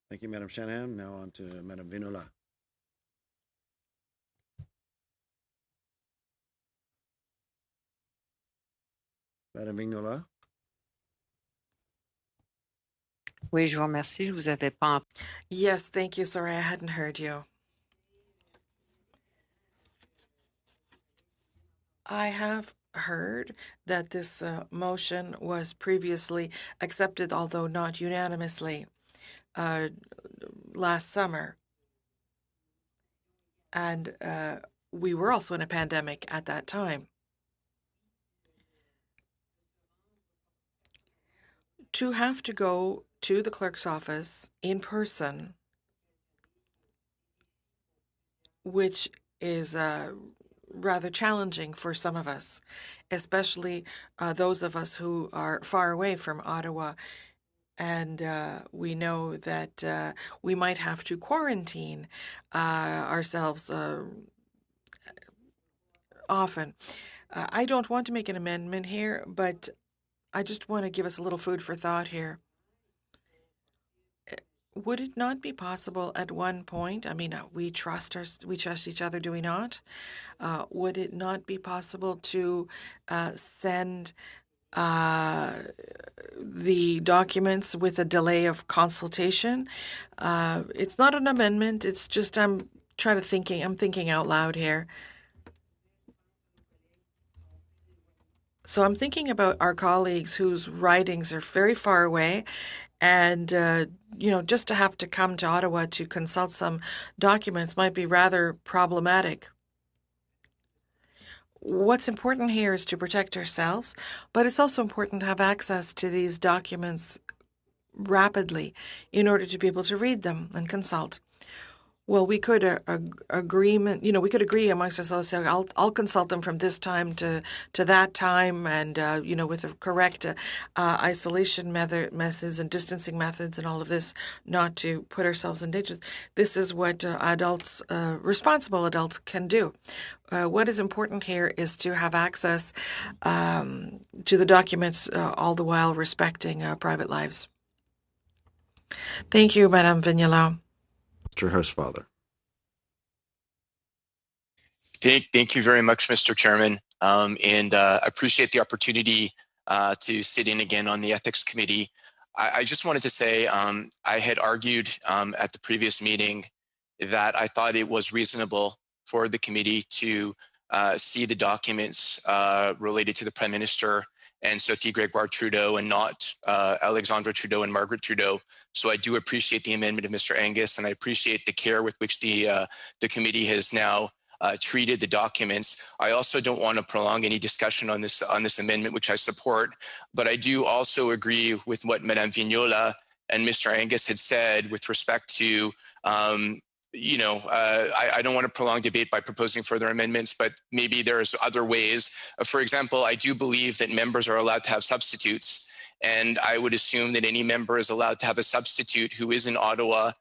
Speaker 1: Thank you, Madam Shanahan. Now on to Madam Vignola. Madame Vignola.
Speaker 15: Oui, je vous remercie. Je vous avais pas.
Speaker 7: Yes, thank you. Sorry, I hadn't heard you. I have heard that this motion was previously accepted, although not unanimously, last summer. And we were also in a pandemic at that time. To have to go to the clerk's office in person, which is rather challenging for some of us, especially those of us who are far away from Ottawa. And we know that we might have to quarantine ourselves often. I don't want to make an amendment here, but I just want to give us a little food for thought here. Would it not be possible at one point, I mean, we trust each other, do we not? Would it not be possible to send the documents with a delay of consultation? It's not an amendment. It's just I'm thinking out loud here. So I'm thinking about our colleagues whose writings are very far away, and just to have to come to Ottawa to consult some documents might be rather problematic. What's important here is to protect ourselves, but it's also important to have access to these documents rapidly in order to be able to read them and consult. Well, we could we could agree amongst ourselves. So I'll consult them from this time to that time, and with the correct isolation methods and distancing methods and all of this, not to put ourselves in danger. This is what adults, responsible adults, can do. What is important here is to have access to the documents, all the while respecting private lives. Thank you, Madame Vignola.
Speaker 1: Mr. Housefather.
Speaker 16: Thank you very much, Mr. Chairman, and I appreciate the opportunity to sit in again on the Ethics Committee. I just wanted to say I had argued at the previous meeting that I thought it was reasonable for the committee to see the documents related to the Prime Minister and Sophie Gregoire Trudeau, and not Alexandra Trudeau and Margaret Trudeau. So I do appreciate the amendment of Mr. Angus, and I appreciate the care with which the committee has now treated the documents. I also don't want to prolong any discussion on this amendment, which I support, but I do also agree with what Madame Vignola and Mr. Angus had said with respect to I don't want to prolong debate by proposing further amendments, but maybe there's other ways. For example, I do believe that members are allowed to have substitutes, and I would assume that any member is allowed to have a substitute who is in Ottawa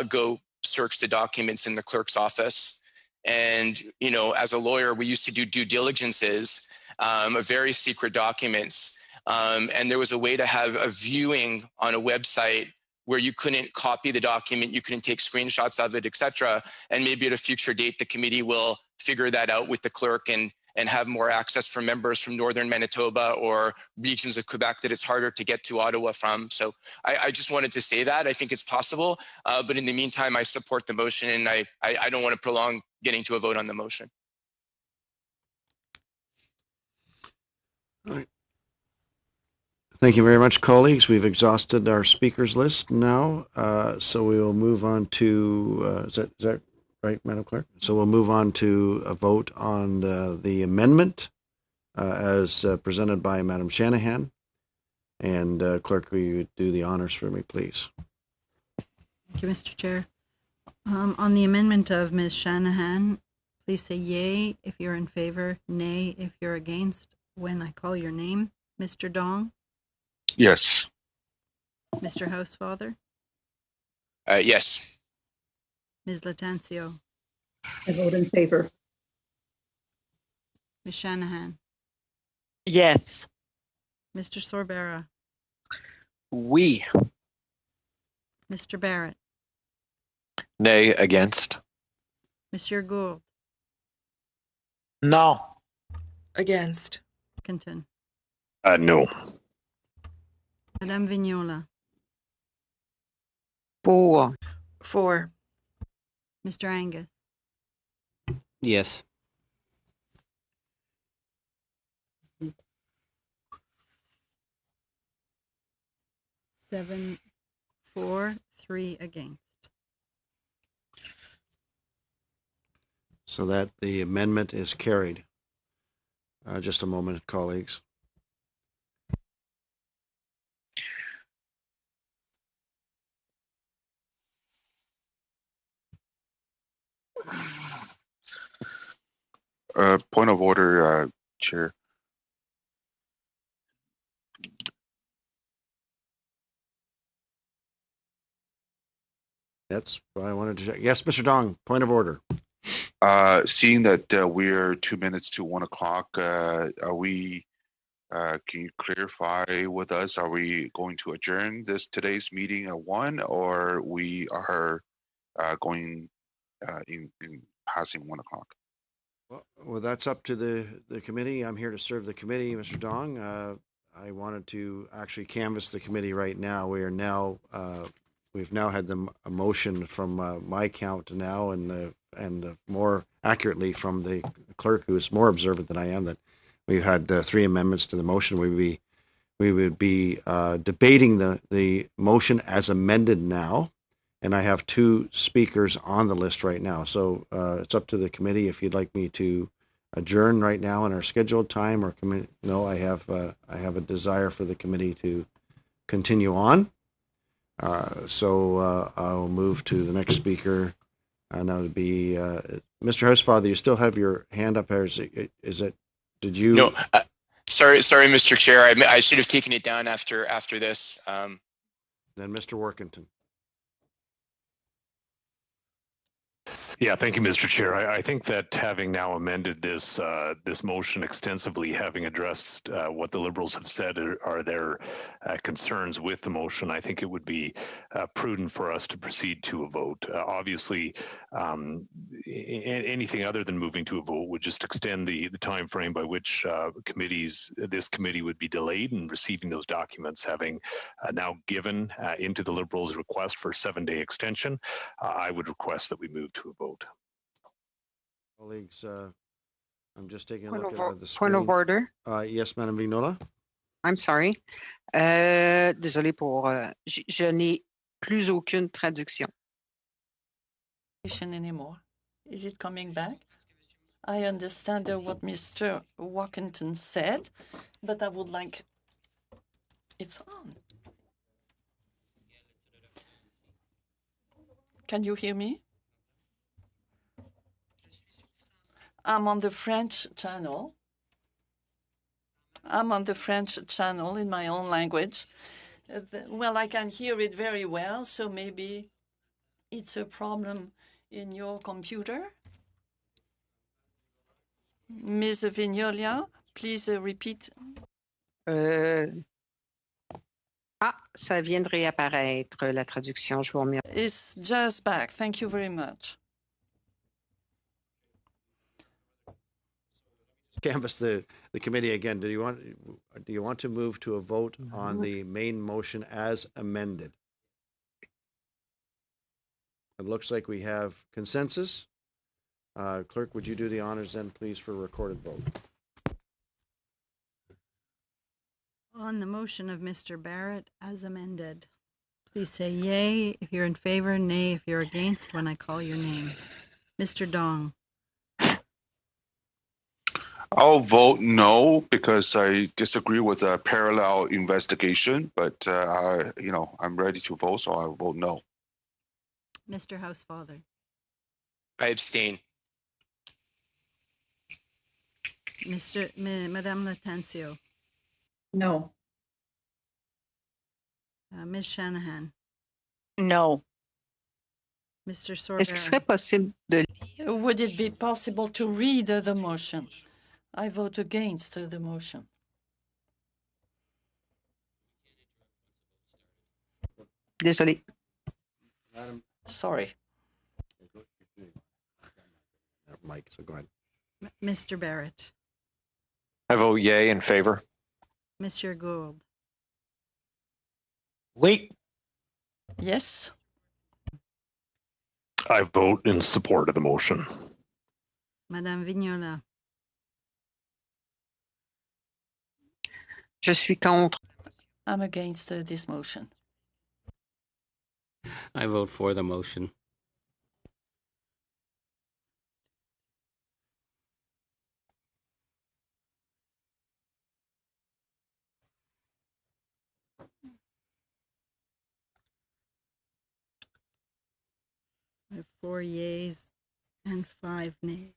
Speaker 16: go search the documents in the clerk's office. And, as a lawyer, we used to do due diligences of very secret documents, and there was a way to have a viewing on a website where you couldn't copy the document, you couldn't take screenshots of it, etc. And maybe at a future date, the committee will figure that out with the clerk and have more access for members from northern Manitoba or regions of Quebec that it's harder to get to Ottawa from. So I just wanted to say that. I think it's possible, but in the meantime, I support the motion, and I don't want to prolong getting to a vote on the motion.
Speaker 1: All right. Thank you very much, colleagues. We've exhausted our speakers list now, so we will move on to, is that right, Madam Clerk? So we'll move on to a vote on the amendment as presented by Madam Shanahan. And Clerk, will you do the honors for me, please?
Speaker 12: Thank you, Mr. Chair. On the amendment of Ms. Shanahan, please say yay if you're in favor, nay if you're against when I call your name. Mr. Dong?
Speaker 5: Yes.
Speaker 12: Mr. Housefather?
Speaker 16: Yes.
Speaker 12: Ms. Latancio?
Speaker 17: I vote in favor.
Speaker 12: Ms. Shanahan,
Speaker 2: Yes.
Speaker 12: Mr. Sorbera,
Speaker 11: We.
Speaker 12: Mr. Barrett,
Speaker 6: Nay, against.
Speaker 12: Monsieur Gould,
Speaker 4: No.
Speaker 7: Against.
Speaker 12: Washington,
Speaker 8: No.
Speaker 12: Madame Vignola,
Speaker 15: Pour.
Speaker 7: For.
Speaker 12: Mr. Angus,
Speaker 14: Yes.
Speaker 12: seven, 4, 3 against.
Speaker 1: So that the amendment is carried. Just a moment, colleagues.
Speaker 5: Point of order, Chair.
Speaker 1: That's what I wanted to check. Yes, Mr. Dong, point of order.
Speaker 5: Seeing that we're 2 minutes to 1 o'clock, are we? Can you clarify with us? Are we going to adjourn today's meeting at 1, or we are going in passing 1 o'clock?
Speaker 1: Well, that's up to the committee. I'm here to serve the committee, Mr. Dong. I wanted to actually canvass the committee right now. We are now we've now had a motion from my count now, and more accurately from the clerk, who is more observant than I am, that we've had 3 amendments to the motion. We would be debating the motion as amended now, and I have 2 speakers on the list right now. So it's up to the committee if you'd like me to adjourn right now in our scheduled time, or no. I have a desire for the committee to continue on. So I'll move to the next speaker, and that would be Mr. Housefather. You still have your hand up, or is it? Did you?
Speaker 16: No. Sorry, Mr. Chair. I should have taken it down after this.
Speaker 1: Then Mr. Workington.
Speaker 8: Yeah, thank you, Mr. Chair. I think that having now amended this motion extensively, having addressed what the Liberals have said are their concerns with the motion, I think it would be prudent for us to proceed to a vote. Obviously, anything other than moving to a vote would just extend the time frame by which this committee would be delayed in receiving those documents, having now given into the Liberals' request for a 7-day extension. I would request that we move to a vote.
Speaker 1: Colleagues, I'm just taking a look at the screen.
Speaker 15: Point of order.
Speaker 1: Yes, Madame Vignola.
Speaker 15: I'm sorry. Désolé pour. Je n'ai plus aucune traduction.
Speaker 10: Anymore. Is it coming back? I understand what Mr. Walkington said, but I would like. It's on. Can you hear me? I'm on the French channel. I'm on the French channel in my own language. Well, I can hear it very well, so maybe it's a problem in your computer. Ms. Vignola, please repeat.
Speaker 15: Ça vient de réapparaître, la traduction. Je vous remercie.
Speaker 10: It's just back. Thank you very much.
Speaker 1: Canvass the committee again. Do you want to move to a vote on the main motion as amended? It looks like we have consensus. Clerk, would you do the honors then, please, for a recorded vote?
Speaker 12: On the motion of Mr. Barrett as amended, please say yay if you're in favor, nay if you're against when I call your name. Mr. Dong.
Speaker 5: I'll vote no because I disagree with a parallel investigation, but I'm ready to vote, so I'll vote no.
Speaker 12: Mr. Housefather.
Speaker 16: I abstain.
Speaker 12: Madame Latancio.
Speaker 17: No.
Speaker 12: Ms. Shanahan.
Speaker 2: No.
Speaker 12: Mr. Sorbera.
Speaker 15: Est-ce qu'il serait possible de...
Speaker 10: Would it be possible to read the motion? I vote against the motion.
Speaker 15: Désolé.
Speaker 10: Sorry.
Speaker 1: Mike, so go ahead.
Speaker 12: Mr. Barrett,
Speaker 6: I vote yay in favor.
Speaker 12: Monsieur Gould,
Speaker 4: Oui.
Speaker 10: Yes.
Speaker 8: I vote in support of the motion.
Speaker 12: Madame Vignola,
Speaker 15: Je suis contre.
Speaker 10: I'm against this motion.
Speaker 14: I vote for the motion.
Speaker 12: I have 4 yeas and 5 nays.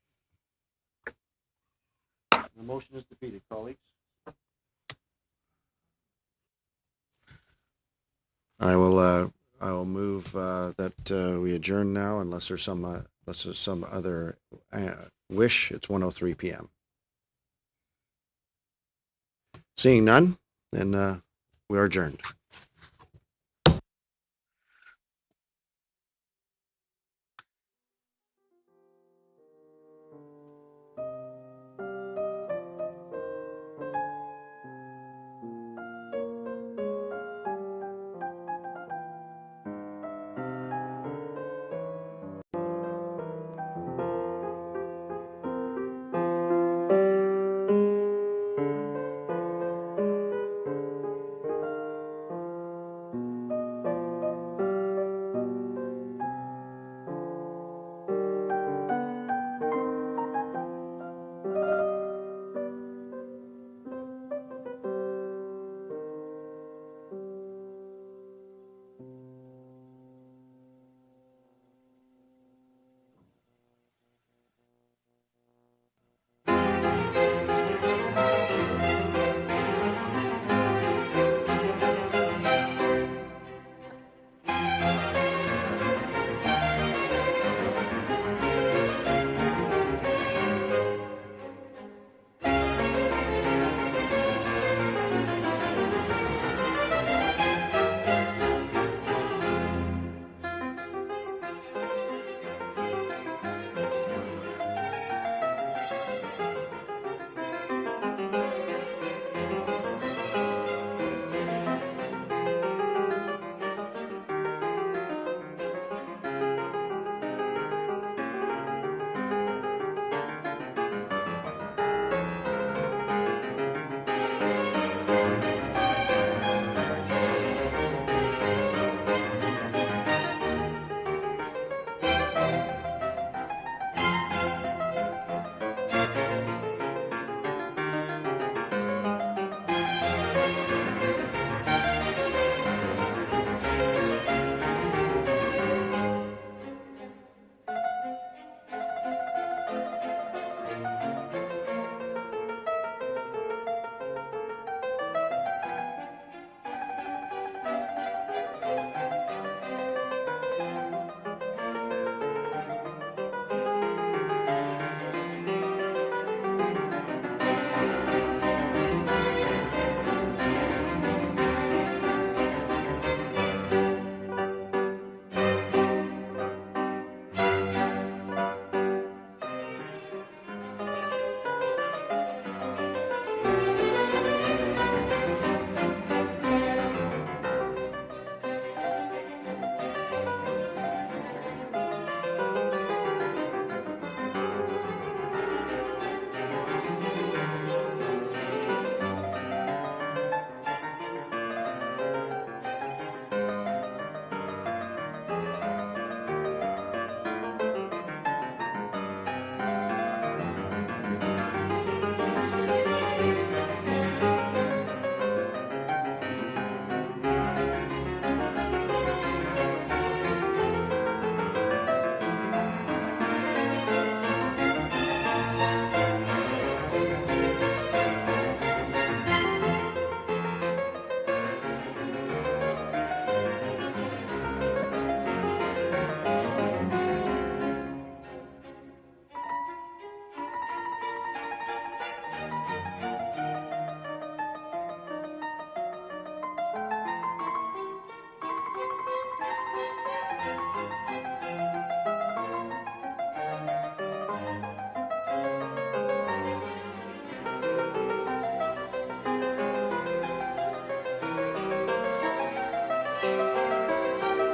Speaker 1: The motion is defeated, colleagues. I will move that we adjourn now unless there's some other wish. It's 1:03 p.m. Seeing none, then we are adjourned.